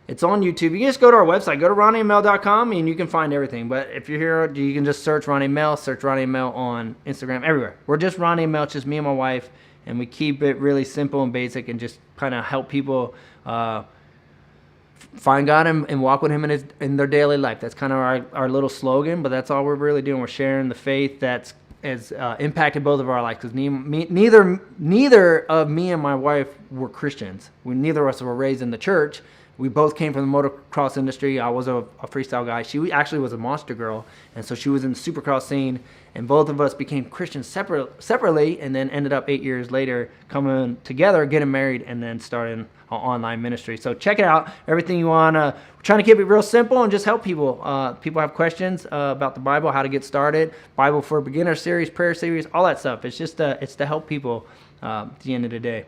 It's on YouTube. You can just go to our website. Go to ronnieandmel.com and you can find everything. But if you're here, you can just search Ronnie and Mel. Search Ronnie and Mel on Instagram, everywhere. We're just Ronnie and Mel. It's just me and my wife. And we keep it really simple and basic and just kind of help people find God and walk with Him in their daily life. That's kind of our little slogan, but that's all we're really doing. We're sharing the faith that's has impacted both of our lives, because neither of me and my wife were Christians. Neither of us were raised in the church. We both came from the motocross industry. I was a freestyle guy. She actually was a monster girl, and so she was in the supercross scene, and both of us became Christians separately, and then ended up 8 years later coming together, getting married, and then starting an online ministry. So check it out. Everything you want. We're trying to keep it real simple and just help people. People have questions about the Bible, how to get started, Bible for Beginner series, prayer series, all that stuff. It's just it's to help people at the end of the day.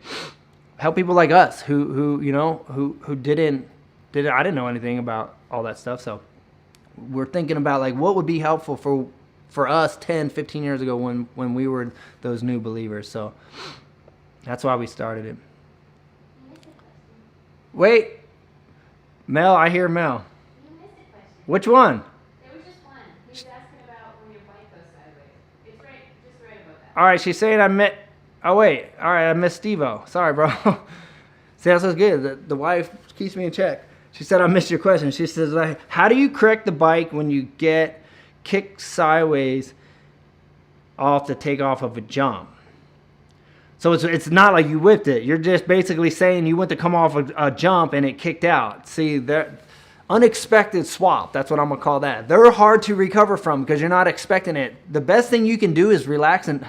Help people like us who didn't I didn't know anything about all that stuff. So we're thinking about like what would be helpful for us 10, 15 years ago when we were those new believers. So that's why we started it. Wait, Mel, I hear Mel. You missed a question. Which one? There was just one. He was asking about when your bike goes sideways. It's right about that. All right, she's saying oh wait, all right, I missed Steve-O. Sorry, bro. See, that's what's good. The wife keeps me in check. She said I missed your question. She says, how do you correct the bike when you get kicked sideways off to take off of a jump? So it's not like you whipped it. You're just basically saying you went to come off a jump and it kicked out. See, unexpected swap. That's what I'm going to call that. They're hard to recover from because you're not expecting it. The best thing you can do is relax and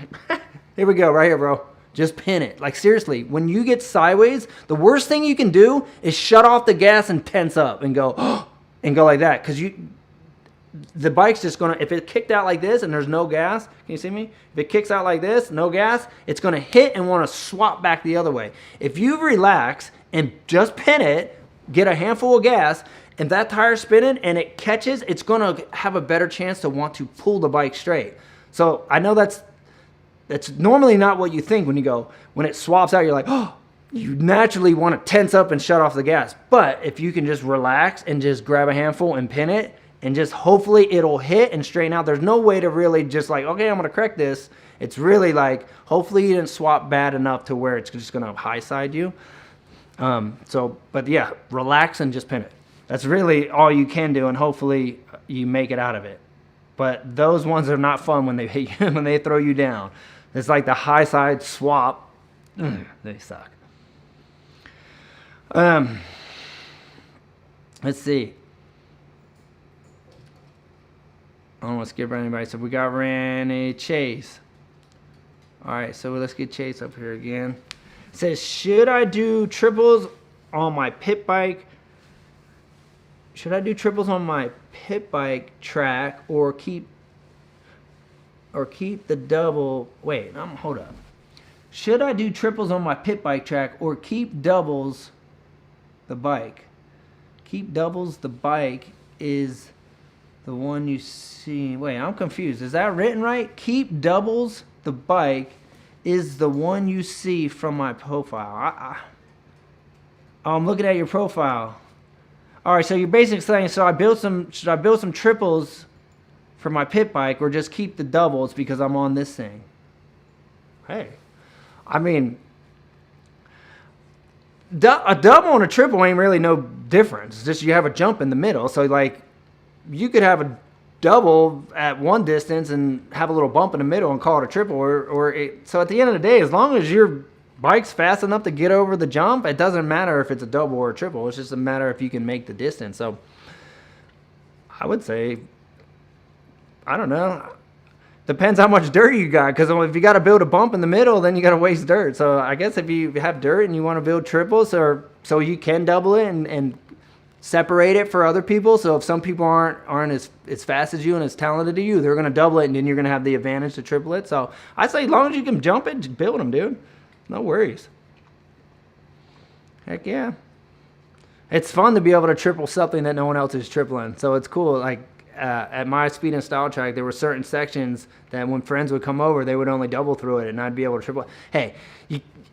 here we go, right here, bro. Just pin it. Like seriously, when you get sideways, the worst thing you can do is shut off the gas and tense up and go like that, because the bike's just gonna, if it kicked out like this and there's no gas, can you see me? If it kicks out like this, no gas, it's gonna hit and want to swap back the other way. If you relax and just pin it, get a handful of gas, and that tire's spinning and it catches, it's gonna have a better chance to want to pull the bike straight. So I know that's normally not what you think when it swaps out, you're like, oh, you naturally want to tense up and shut off the gas. But if you can just relax and just grab a handful and pin it, and just hopefully it'll hit and straighten out. There's no way to really just like, okay, I'm going to correct this. It's really like, hopefully you didn't swap bad enough to where it's just going to high side you. But yeah, relax and just pin it. That's really all you can do, and hopefully you make it out of it. But those ones are not fun when they hit you, when they throw you down. It's like the high side swap. They suck. Let's see. I don't want to skip anybody. So we got Randy Chase. All right, so let's get Chase up here again. It says, should I do triples on my pit bike? Should I do triples on my pit bike track or keep the double? Wait, hold up. Should I do triples on my pit bike track or keep doubles the bike? Keep doubles the bike is the one you see. Wait, I'm confused. Is that written right? Keep doubles the bike is the one you see from my profile. I'm looking at your profile. All right, so you're basically saying, should I build some triples for my pit bike or just keep the doubles because I'm on this thing? Hey, I mean, a double and a triple ain't really no difference. It's just you have a jump in the middle. So like you could have a double at one distance and have a little bump in the middle and call it a triple. So at the end of the day, as long as your bike's fast enough to get over the jump, it doesn't matter if it's a double or a triple. It's just a matter if you can make the distance. So I would say, I don't know. Depends how much dirt you got, because if you got to build a bump in the middle, then you got to waste dirt. So I guess if you have dirt and you want to build triples, or so you can double it and separate it for other people. So if some people aren't as fast as you and as talented as you, they're going to double it, and then you're going to have the advantage to triple it. So I say as long as you can jump it, just build them, dude. No worries. Heck yeah. It's fun to be able to triple something that no one else is tripling. So it's cool. Like at my speed and style track, there were certain sections that when friends would come over, they would only double through it, and I'd be able to triple it. Hey,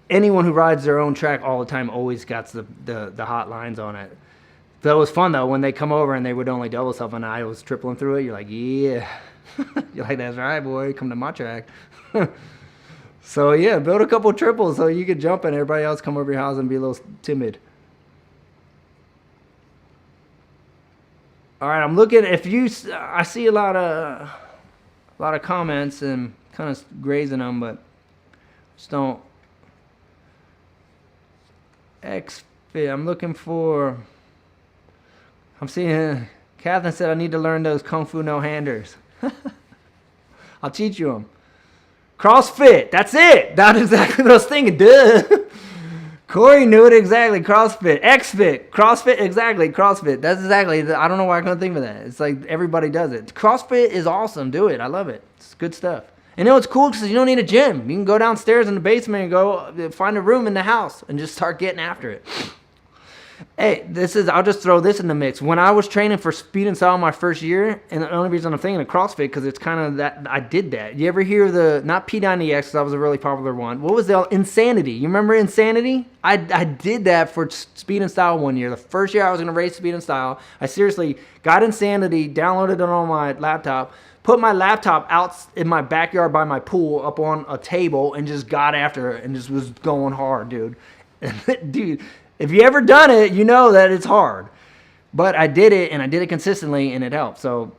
anyone who rides their own track all the time always got the hot lines on it. So it was fun, though, when they come over and they would only double stuff, and I was tripling through it. You're like, yeah. You're like, that's right, boy. Come to my track. So, yeah, build a couple triples so you could jump and everybody else come over your house and be a little timid. All right, I'm looking. I see a lot of comments and kind of grazing them, but just don't. I'm looking for. I'm seeing. Catherine said I need to learn those Kung Fu no-handers. I'll teach you them. CrossFit. That's it. That's exactly what I was thinking. Duh. Corey knew it exactly. CrossFit. X-Fit. CrossFit. Exactly. CrossFit. That's exactly. I don't know why I couldn't think of that. It's like everybody does it. CrossFit is awesome. Do it. I love it. It's good stuff. And you know, it's cool because you don't need a gym. You can go downstairs in the basement and go find a room in the house and just start getting after it. Hey, I'll just throw this in the mix. When I was training for speed and style my first year, and the only reason I'm thinking of CrossFit because it's kind of that I did that. You ever hear not P90X because that was a really popular one. What was the Insanity? You remember Insanity? I did that for speed and style one year. The first year I was going to race speed and style, I seriously got Insanity, downloaded it on my laptop, put my laptop out in my backyard by my pool up on a table, and just got after it and just was going hard, dude. Dude. If you ever done it, you know that it's hard. But I did it, and I did it consistently, and it helped. So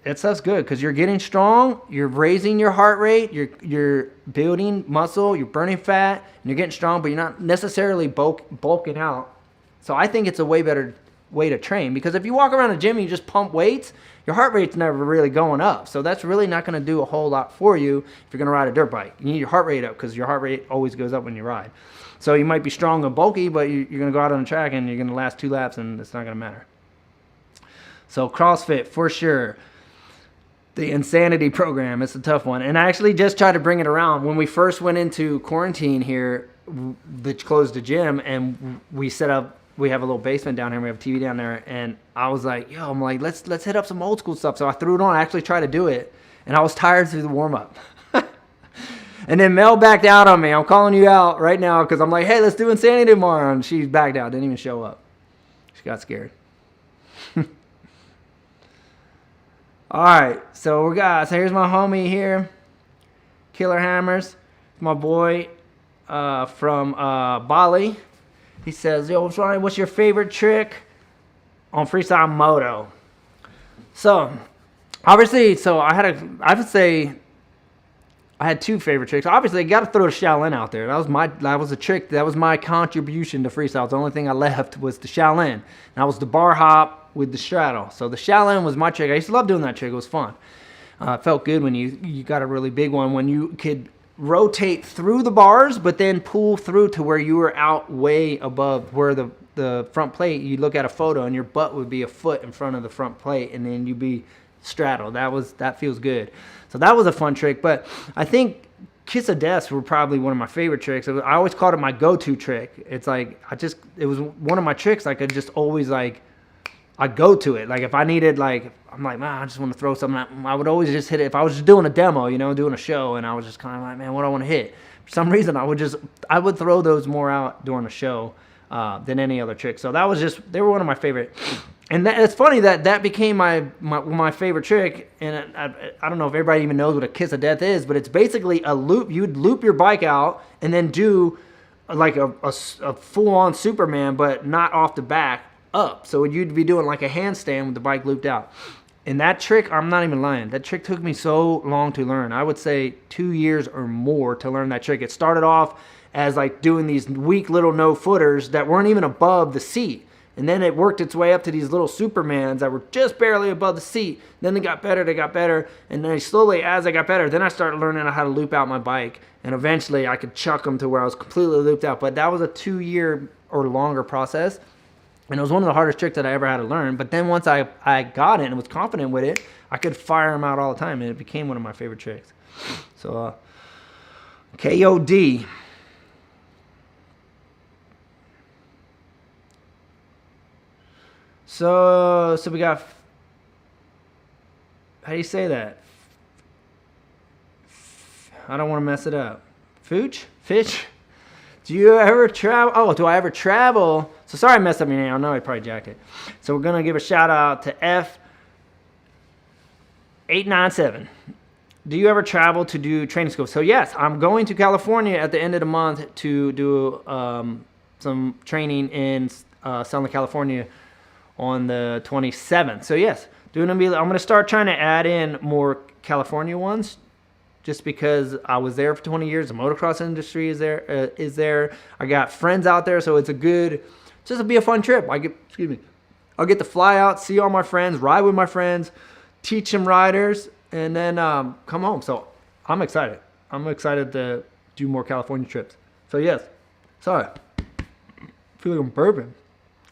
that stuff's good because you're getting strong, you're raising your heart rate, you're building muscle, you're burning fat, and you're getting strong, but you're not necessarily bulking out. So I think it's a way better way to train because if you walk around a gym and you just pump weights, your heart rate's never really going up. So that's really not going to do a whole lot for you if you're going to ride a dirt bike. You need your heart rate up because your heart rate always goes up when you ride. So you might be strong and bulky, but you're going to go out on the track and you're going to last 2 laps and it's not going to matter. So CrossFit for sure. The Insanity program, it's a tough one. And I actually just tried to bring it around. When we first went into quarantine here, they closed the gym and we set up, we have a little basement down here. We have a TV down there. And I was like, let's hit up some old school stuff. So I threw it on. I actually tried to do it. And I was tired through the warm up. And then Mel backed out on me. I'm calling you out right now because I'm like, hey, let's do Insanity tomorrow. And she backed out. Didn't even show up. She got scared. All right. So here's my homie here. Killer Hammers. My boy from Bali. He says, yo, Ronnie, what's your favorite trick on freestyle moto? So, obviously, I would say I had 2 favorite tricks. Obviously, I got to throw the Shaolin out there. That was a trick. That was my contribution to freestyle. The only thing I left was the Shaolin. And that was the bar hop with the straddle. So the Shaolin was my trick. I used to love doing that trick. It was fun. It felt good when you got a really big one. When you could rotate through the bars, but then pull through to where you were out way above where the front plate. You look at a photo and your butt would be a foot in front of the front plate, and then you'd be straddled. That feels good. So that was a fun trick. But I think Kiss of Death were probably one of my favorite tricks. I always called it my go-to trick. It's like it was one of my tricks. I could just always I go to it. Like if I needed I'm like, man, I just want to throw something. I would always just hit it. If I was just doing a demo, doing a show, and I was just kind of like, man, what do I want to hit? For some reason, I would throw those more out during a show than any other trick. So they were one of my favorite. And it's funny that became my favorite trick. And I don't know if everybody even knows what a Kiss of Death is, but it's basically a loop. You'd loop your bike out and then do like a full-on Superman, but not off the back, up. So you'd be doing like a handstand with the bike looped out. And that trick, I'm not even lying, that trick took me so long to learn. I would say 2 years or more to learn that trick. It started off as like doing these weak little no-footers that weren't even above the seat. And then it worked its way up to these little Supermans that were just barely above the seat. Then they got better. And then slowly, as I got better, then I started learning how to loop out my bike. And eventually I could chuck them to where I was completely looped out. But that was a 2-year or longer process. And it was one of the hardest tricks that I ever had to learn. But then once I got it and was confident with it, I could fire them out all the time. And it became one of my favorite tricks. So, KOD. So we got, how do you say that? I don't want to mess it up. Fish? Do you ever travel? Oh, do I ever travel? So sorry I messed up your name. I know I probably jacked it. So we're going to give a shout out to F897. Do you ever travel to do training school? So yes, I'm going to California at the end of the month to do some training in Southern California on the 27th. So yes, I'm going to start trying to add in more California ones, just because I was there for 20 years. The motocross industry is there. I got friends out there, so it'll be a fun trip. I'll get to fly out, see all my friends, ride with my friends, teach some riders, and then come home. So I'm excited. I'm excited to do more California trips. So yes, sorry. I feel like I'm burping.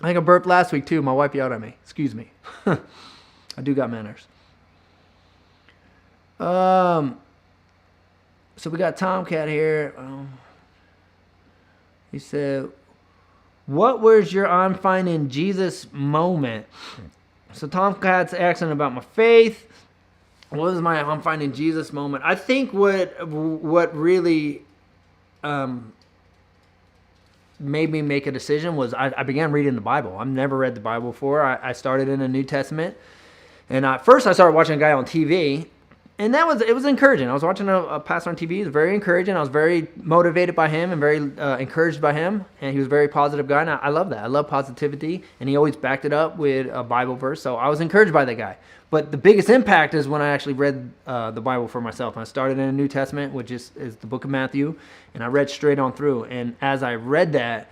I think I burped last week too. My wife yelled at me. Excuse me. I do got manners. So we got Tomcat here. He said, what was your I'm finding Jesus moment? So Tomcat's asking about my faith. What was my I'm finding Jesus moment? I think what really made me make a decision was I began reading the Bible. I've never read the Bible before. I started in the New Testament. And first I started watching a guy on TV. And it was encouraging. I was watching a pastor on TV. It was very encouraging. I was very motivated by him and very encouraged by him. And he was a very positive guy. And I love that. I love positivity. And he always backed it up with a Bible verse. So I was encouraged by that guy. But the biggest impact is when I actually read the Bible for myself. I started in the New Testament, which is the book of Matthew. And I read straight on through. And as I read that,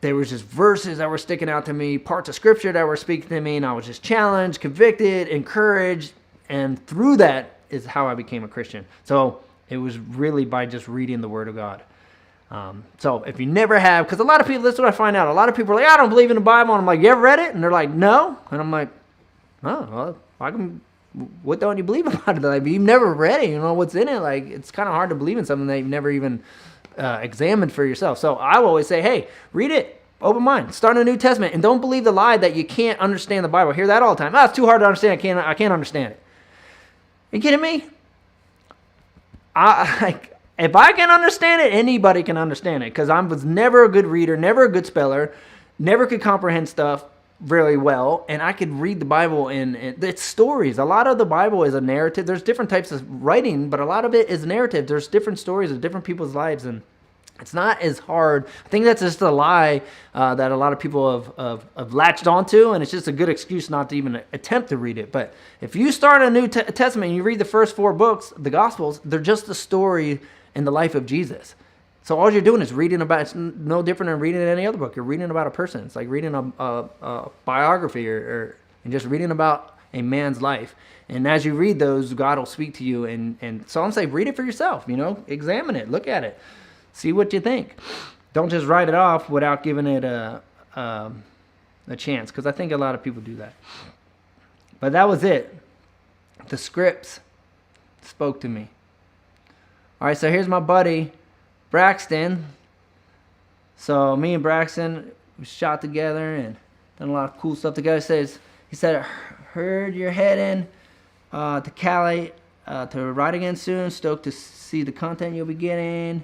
there was just verses that were sticking out to me, parts of scripture that were speaking to me. And I was just challenged, convicted, encouraged. And through that is how I became a Christian. So it was really by just reading the Word of God. So if you never have, because a lot of people, this is what I find out. A lot of people are like, I don't believe in the Bible. And I'm like, you ever read it? And they're like, no. And I'm like, oh, well, what don't you believe about it? Like, you've never read it. You know what's in it. Like, it's kind of hard to believe in something that you've never even examined for yourself. So I will always say, hey, read it. Open mind. Start in the New Testament. And don't believe the lie that you can't understand the Bible. I hear that all the time. Oh, it's too hard to understand. I can't understand it. Are you kidding me? If I can understand it, anybody can understand it. Because I was never a good reader, never a good speller, never could comprehend stuff really well. And I could read the Bible and it's stories. A lot of the Bible is a narrative. There's different types of writing, but a lot of it is narrative. There's different stories of different people's lives, and it's not as hard. I think that's just a lie that a lot of people have latched onto, and it's just a good excuse not to even attempt to read it. But if you start a New Testament and you read the first 4 books, the Gospels, they're just a story in the life of Jesus. So all you're doing is reading about, it's no different than reading any other book. You're reading about a person. It's like reading a biography and just reading about a man's life. And as you read those, God will speak to you. And so I'm saying read it for yourself, examine it, look at it. See what you think. Don't just write it off without giving it a chance, because I think a lot of people do that. But that was it. The scripts spoke to me. All right, so here's my buddy, Braxton. So me and Braxton, we shot together and done a lot of cool stuff together. He said, I heard you're heading to Cali to ride again soon. Stoked to see the content you'll be getting.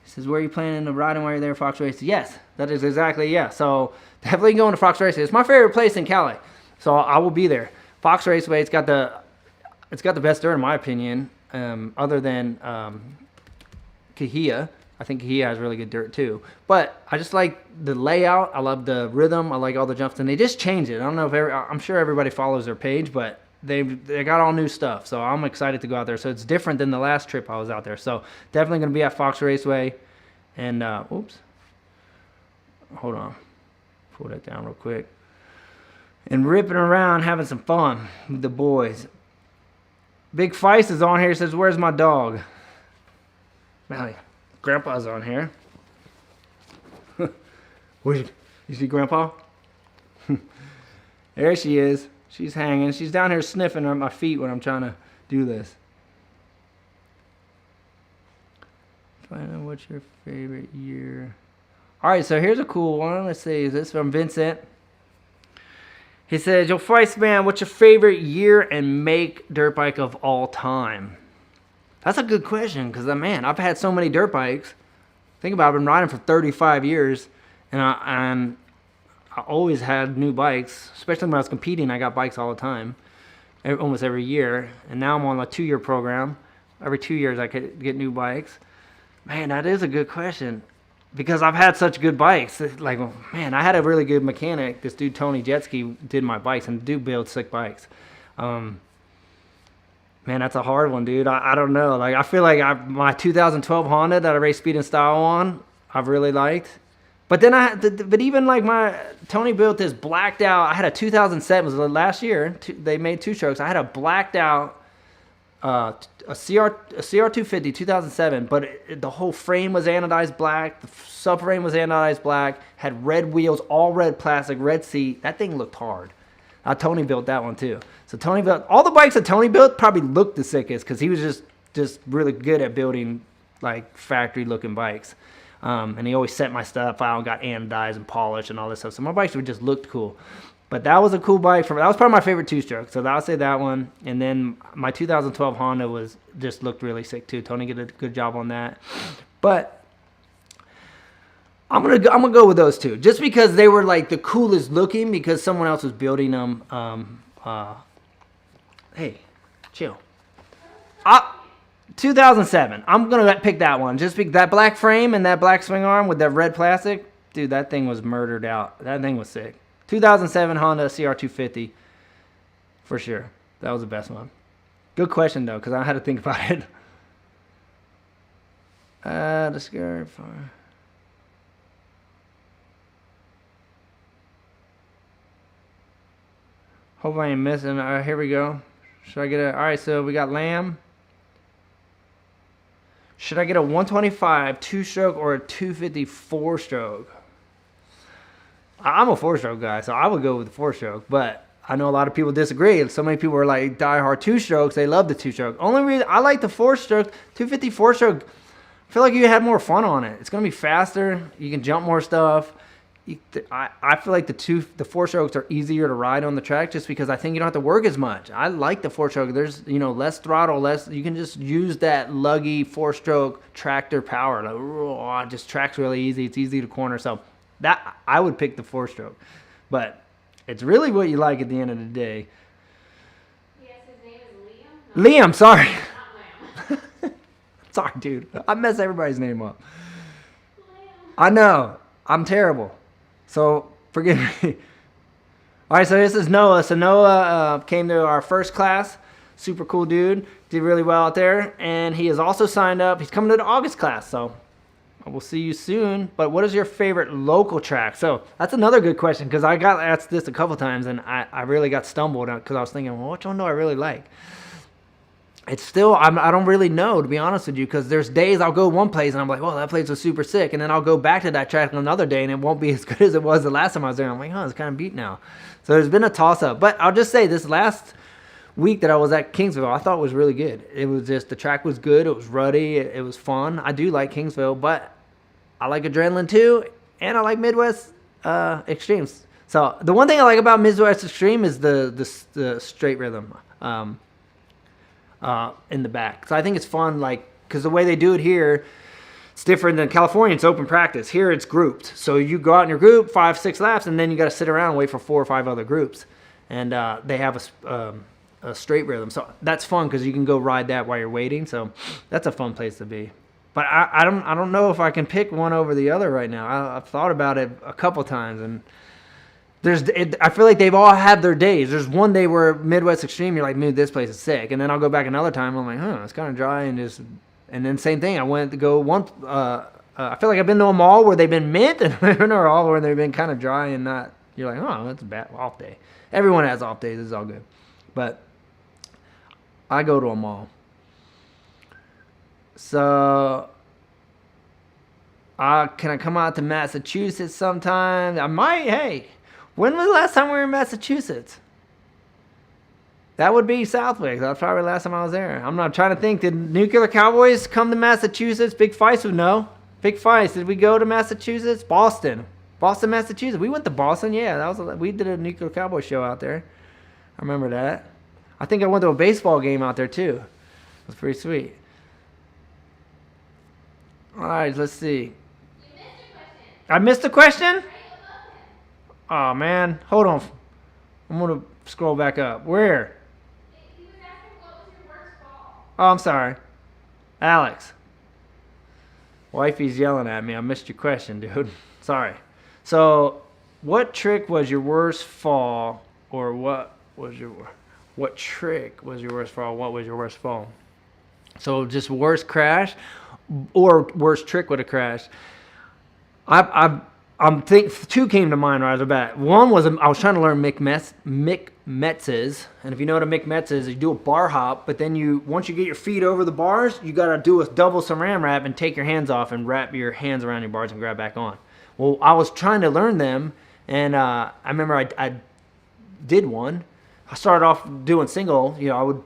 He says, where are you planning to ride and while you're there, Fox Races? Yes, that is exactly, yeah. So definitely going to Fox Races. It's my favorite place in Cali. So I will be there. Fox Raceway, it's got the best dirt in my opinion, other than Kahia. I think he has really good dirt too. But I just like the layout. I love the rhythm. I like all the jumps, and they just changed it. I don't know if I'm sure everybody follows their page, but they got all new stuff. So I'm excited to go out there. So it's different than the last trip I was out there. So definitely going to be at Fox Raceway. And oops, hold on, pull that down real quick. And ripping around, having some fun with the boys. Big Feist is on here. Says, "Where's my dog?" Now, Grandpa's on here. You see Grandpa? There she is. She's hanging. She's down here sniffing at my feet when I'm trying to do this. Find out what's your favorite year. All right, so here's a cool one. Let's see. Is this from Vincent? He says, "Yo, Feist man, what's your favorite year and make dirt bike of all time?" That's a good question because, man, I've had so many dirt bikes. Think about it, I've been riding for 35 years, and I always had new bikes, especially when I was competing. I got bikes all the time, almost every year. And now I'm on a 2-year program. Every 2 years I could get new bikes. Man, that is a good question because I've had such good bikes. Like, man, I had a really good mechanic. This dude, Tony Jetski, did my bikes, and the dude builds sick bikes. Man, that's a hard one, dude. I don't know. Like, I feel like my 2012 Honda that I raced Speed and Style on, I've really liked. But then but even like Tony built this blacked out. I had a 2007. It was last year. They made 2 strokes. I had a blacked out a CR250 2007. But the whole frame was anodized black. The subframe was anodized black. Had red wheels, all red plastic, red seat. That thing looked hard. Tony built that one too. So Tony built all the bikes that Tony built probably looked the sickest because he was just really good at building like factory looking bikes. And he always sent my stuff out and got anodized and polished and all this stuff. So my bikes would just looked cool. But that was a cool bike. That was probably my favorite 2-stroke. So I would say that one. And then my 2012 Honda just looked really sick too. Tony did a good job on that. But I'm gonna go with those 2 just because they were like the coolest looking because someone else was building them. Hey, chill. 2007. I'm gonna pick that one. Just because that black frame and that black swing arm with that red plastic, dude. That thing was murdered out. That thing was sick. 2007 Honda CR250, for sure. That was the best one. Good question though, because I had to think about it. Discovered far. Hope I ain't missing. Here we go. Should I get a... All right, so we got Lamb. Should I get a 125 2-stroke or a 250 4-stroke? I'm a 4-stroke guy, so I would go with the 4-stroke. But I know a lot of people disagree. So many people are like diehard 2-strokes. They love the 2-stroke. Only reason I like the 4-stroke, 250 4-stroke, I feel like you had more fun on it. It's going to be faster. You can jump more stuff. I feel like the 4-strokes are easier to ride on the track just because I think you don't have to work as much. I like the 4-stroke. There's less throttle, you can just use that luggy 4-stroke tractor power. Like, just tracks really easy. It's easy to corner. So that I would pick the 4-stroke, but it's really what you like at the end of the day. Yes, his name is Liam. Liam, sorry. Not Lamb. Sorry, dude. I mess everybody's name up. Lamb. I know. I'm terrible. So, forgive me. All right, so this is Noah. So Noah came to our first class. Super cool dude. Did really well out there. And he is also signed up. He's coming to the August class. So, we'll see you soon. But what is your favorite local track? So, that's another good question because I got asked this a couple times. And I really got stumbled because I was thinking, well, which one do I really like? It's still, I don't really know, to be honest with you, because there's days I'll go one place and I'm like, well, that place was super sick. And then I'll go back to that track on another day and it won't be as good as it was the last time I was there. I'm like, oh, it's kind of beat now. So there's been a toss-up. But I'll just say this last week that I was at Kingsville, I thought it was really good. It was just, the track was good. It was ruddy. It was fun. I do like Kingsville, but I like Adrenaline too. And I like Midwest Extremes. So the one thing I like about Midwest Extreme is the straight rhythm. In the back. So I think it's fun, like, because the way they do it here, it's different than California. It's open practice. Here it's grouped. So you go out in your group, 5-6 laps, and then you got to sit around and wait for 4 or 5 other groups. And they have a straight rhythm. So that's fun because you can go ride that while you're waiting. So that's a fun place to be. But I don't know if I can pick one over the other right now. I've thought about it a couple times, and I feel like they've all had their days. There's one day where Midwest Extreme, you're like, man, this place is sick. And then I'll go back another time, I'm like, it's kind of dry. And then same thing. I went to go once. I feel like I've been to them all where they've been mint, and I've been to all where they've been kind of dry and not. You're like, that's a bad off day. Everyone has off days. It's all good. But I go to them all. So, can I come out to Massachusetts sometime? I might. Hey, when was the last time we were in Massachusetts? That would be Southwick. That's probably the last time I was there. I'm not trying to think. Did Nuclear Cowboys come to Massachusetts? Big Feist would know. Big Feist. Did we go to Massachusetts? Boston, Massachusetts. We went to Boston. Yeah, we did a Nuclear Cowboy show out there. I remember that. I think I went to a baseball game out there too. It was pretty sweet. All right, let's see. You missed a question. I missed a question? Right above him. Oh man, hold on. I'm gonna scroll back up. Where? He was asking what was your worst fall. Oh, I'm sorry. Alex. Wifey's yelling at me. I missed your question, dude. Sorry. So, what trick was your worst fall, or what trick was your worst fall? What was your worst fall? So, just worst crash, or worst trick with a crash. I'm think two came to mind right off the bat. One was I was trying to learn McMetz's, and if you know what a McMetz is, you do a bar hop, but then once you get your feet over the bars, you gotta do a double saran wrap and take your hands off and wrap your hands around your bars and grab back on. Well, I was trying to learn them, and I remember I did one. I started off doing single. I would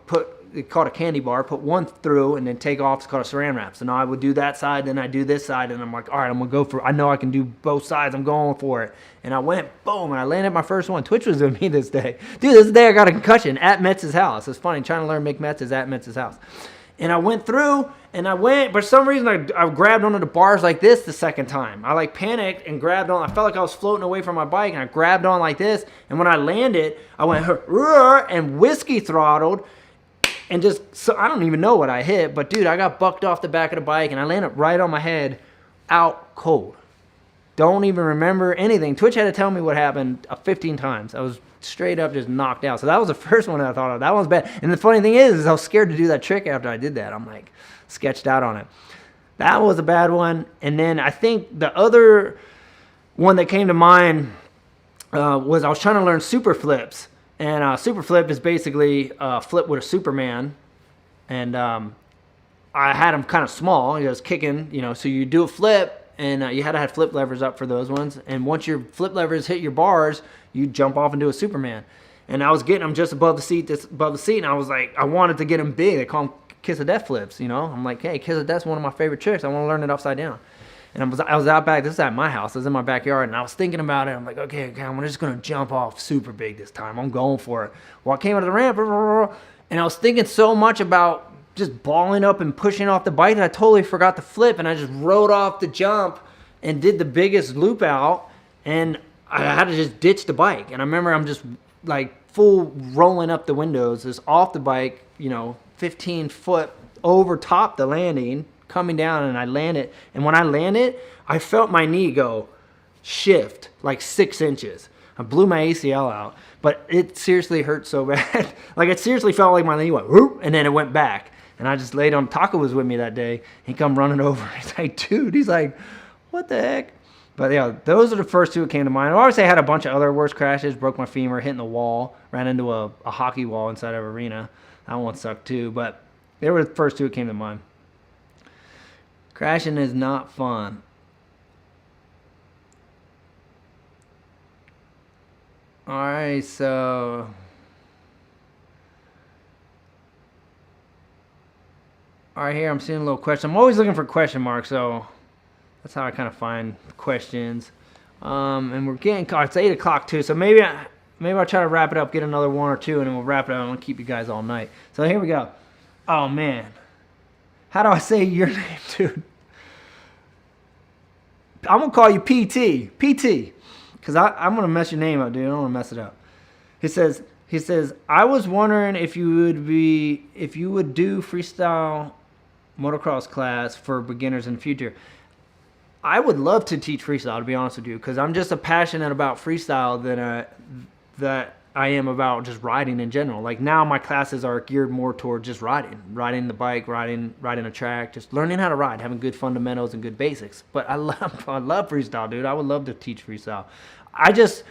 it's called a candy bar, put one through and then take off. It's called a saran wrap. So now I would do that side, then I do this side, and I'm like, all right, I'm going to go for it. I know I can do both sides. I'm going for it. And I went, boom, and I landed my first one. Twitch was with me this day. Dude, this day I got a concussion at Metz's house. It's funny, trying to learn Mick Metz's at Metz's house. And I went through, and but for some reason, I grabbed onto the bars like this the second time. I panicked and grabbed on. I felt like I was floating away from my bike, and I grabbed on like this. And when I landed, I went, and whiskey throttled. And so I don't even know what I hit, but dude, I got bucked off the back of the bike and I landed right on my head, out cold. Don't even remember anything. Twitch had to tell me what happened 15 times. I was straight up just knocked out. So that was the first one that I thought of. That one's bad. And the funny thing is I was scared to do that trick after I did that. I'm like sketched out on it. That was a bad one. And then I think the other one that came to mind was I was trying to learn super flips. And super flip is basically flip with a Superman. And I had them kind of small. He was kicking, so you do a flip, and you had to have flip levers up for those ones. And once your flip levers hit your bars, you jump off and do a Superman. And I was getting them just above the seat, and I was like, I wanted to get them big. They call them kiss of death flips, I'm like, hey, kiss of death's one of my favorite tricks. I want to learn it upside down. And I was out back. This is at my house. I was in my backyard, and I was thinking about it. I'm like, okay, I'm just going to jump off super big this time. I'm going for it. Well, I came out of the ramp, and I was thinking so much about just balling up and pushing off the bike that I totally forgot to flip, and I just rode off the jump and did the biggest loop out, and I had to just ditch the bike. And I remember I'm just full rolling up the windows, just off the bike, 15 foot over top the landing, coming down, and I landed. And when I landed, I felt my knee go shift 6 inches. I blew my ACL out, but it seriously hurt so bad. It seriously felt like my knee went whoop, and then it went back. And I just laid on. Taco was with me that day. He come running over. He's like, dude. He's like, what the heck? But yeah, those are the first two that came to mind. Obviously, I had a bunch of other worse crashes. Broke my femur, hitting the wall, ran into a hockey wall inside of an arena. That one sucked too. But they were the first two that came to mind. Crashing is not fun. Alright, so alright, here I'm seeing a little question. I'm always looking for question marks, so that's how I kind of find questions. And we're getting caught. It's 8 o'clock too, so maybe I'll try to wrap it up, get another one or two, and then we'll wrap it up. I want to keep you guys all night. So here we go. Oh man, how do I say your name, dude? I'm gonna call you PT, because I'm gonna mess your name up, dude. I don't want to mess it up. He says, I was wondering if you would do freestyle motocross class for beginners in the future. I would love to teach freestyle, to be honest with you, because I'm just as passionate about freestyle that I am about just riding in general. Like now my classes are geared more toward just riding the bike, riding a track, just learning how to ride, having good fundamentals and good basics. But I love freestyle, dude. I would love to teach freestyle. I just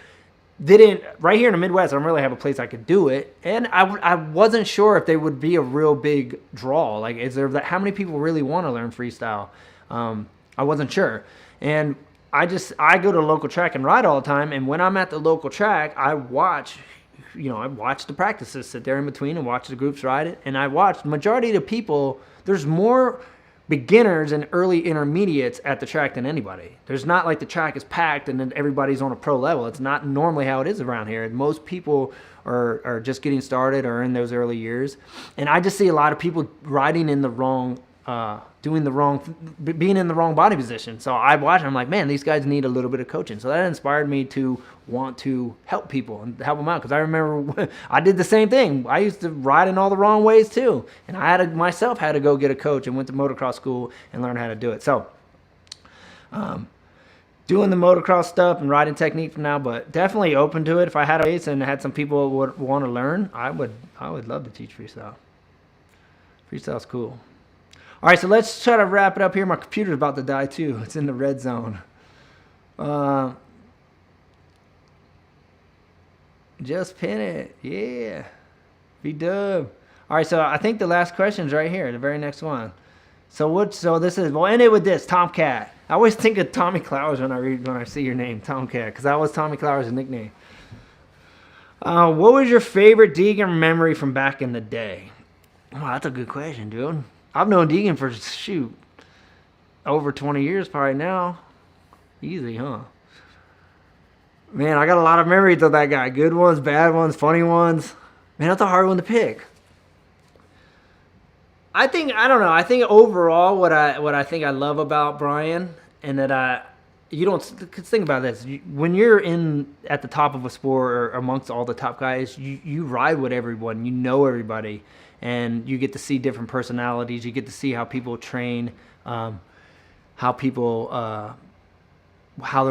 didn't, right here in the Midwest, I don't really have a place I could do it. And I wasn't sure if they would be a real big draw. Like, how many people really want to learn freestyle? I wasn't sure. And I go to a local track and ride all the time. And when I'm at the local track, I watch the practices, sit there in between and watch the groups ride it. And I watched majority of the people, there's more beginners and early intermediates at the track than anybody. There's not like the track is packed and then everybody's on a pro level. It's not normally how it is around here. Most people are just getting started or in those early years. And I just see a lot of people riding in the wrong, being in the wrong body position. So I watch and I'm like, man, these guys need a little bit of coaching. So that inspired me to want to help people and help them out. Because I remember I did the same thing. I used to ride in all the wrong ways too. And I had to go get a coach and went to motocross school and learn how to do it. So doing the motocross stuff and riding technique from now, but definitely open to it. If I had a race and had some people who would want to learn, I would love to teach freestyle. Freestyle's cool. All right, so let's try to wrap it up here. My computer's about to die too. It's in the red zone. Just pin it. Yeah. B-dub. All right, so I think the last question's right here, the very next one. So this is, we'll end it with this, Tomcat. I always think of Tommy Clowers when I see your name, Tomcat, because that was Tommy Clowers' nickname. What was your favorite Deegan memory from back in the day? Oh, that's a good question, dude. I've known Deegan for, over 20 years probably now. Easy, huh? Man, I got a lot of memories of that guy. Good ones, bad ones, funny ones. Man, that's a hard one to pick. I don't know. I think overall what I think I love about Brian, and that think about this. When you're at the top of a sport or amongst all the top guys, you ride with everyone. You know everybody. And you get to see different personalities. You get to see how people train, how they're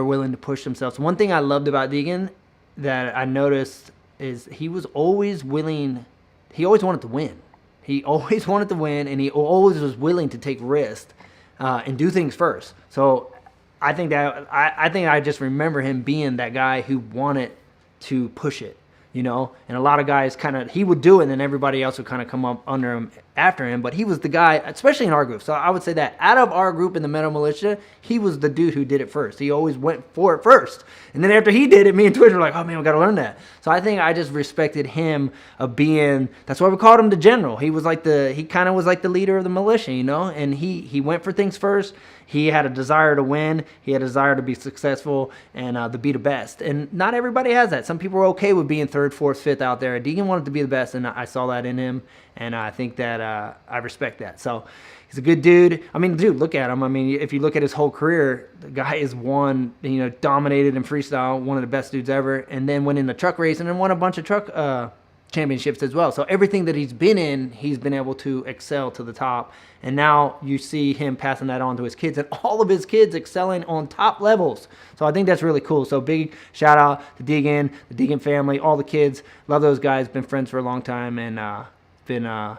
willing to push themselves. One thing I loved about Deegan that I noticed is he was always willing. He always wanted to win. He always wanted to win, and he always was willing to take risks and do things first. So I think I just remember him being that guy who wanted to push it. And a lot of guys he would do it and then everybody else would kind of come up under him after him. But he was the guy, especially in our group. So I would say that out of our group in the Metal Mulisha, he was the dude who did it first. He always went for it first. And then after he did it, me and Twitch were like, oh man, we got to learn that. So I think I just respected him of being, that's why we called him the general. He kind of was like the leader of the militia, and he went for things first. He had a desire to win. He had a desire to be successful and to be the best. And not everybody has that. Some people are okay with being third, fourth, fifth out there. Deegan wanted to be the best, and I saw that in him. And I think that I respect that. So he's a good dude. I mean, dude, look at him. I mean, if you look at his whole career, the guy is dominated in freestyle, one of the best dudes ever, and then went into truck racing and won a bunch of truck championships as well. So everything that he's been in, he's been able to excel to the top. And now you see him passing that on to his kids, and all of his kids excelling on top levels. So I think that's really cool. So big shout out to Deegan, the Deegan family, all the kids. Love those guys. Been friends for a long time, and been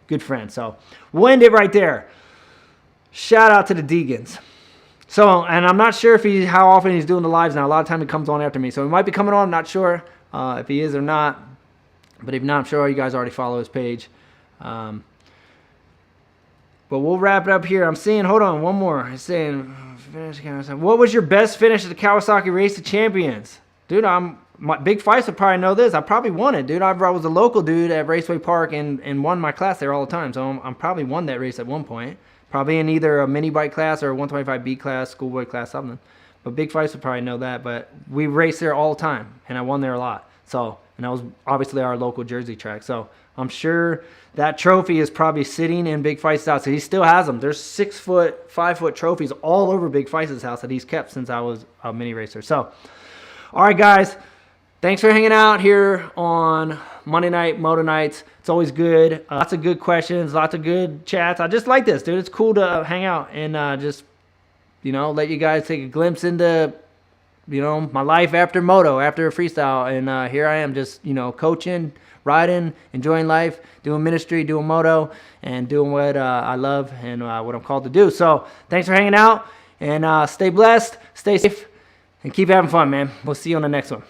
good friends. So we'll end it right there. Shout out to the Deegans. So, and I'm not sure how often he's doing the lives now. A lot of time he comes on after me. So he might be coming on. I'm not sure if he is or not. But if not, I'm sure you guys already follow his page. But we'll wrap it up here. I'm seeing, hold on, one more. It's saying, what was your best finish at the Kawasaki Race of Champions? Dude, my Big Fights would probably know this. I probably won it, dude. I was a local dude at Raceway Park and won my class there all the time. So I'm probably won that race at one point. Probably in either a mini bike class or a 125B class, schoolboy class, something. But Big Fights would probably know that. But we raced there all the time, and I won there a lot. So, and that was obviously our local Jersey track. So I'm sure that trophy is probably sitting in Big Feist's house. So he still has them. There's 6-foot, 5-foot trophies all over Big Feist's house that he's kept since I was a mini racer. So, all right, guys. thanks for hanging out here on Monday Night Moto Nights. It's always good. Lots of good questions, lots of good chats. I just like this, dude. It's cool to hang out and just, you know, let you guys take a glimpse into, you know, my life after moto, after freestyle. And here I am just, you know, coaching, riding, enjoying life, doing ministry, doing moto, and doing what I love and what I'm called to do. So thanks for hanging out, and stay blessed, stay safe, and keep having fun, man. We'll see you on the next one.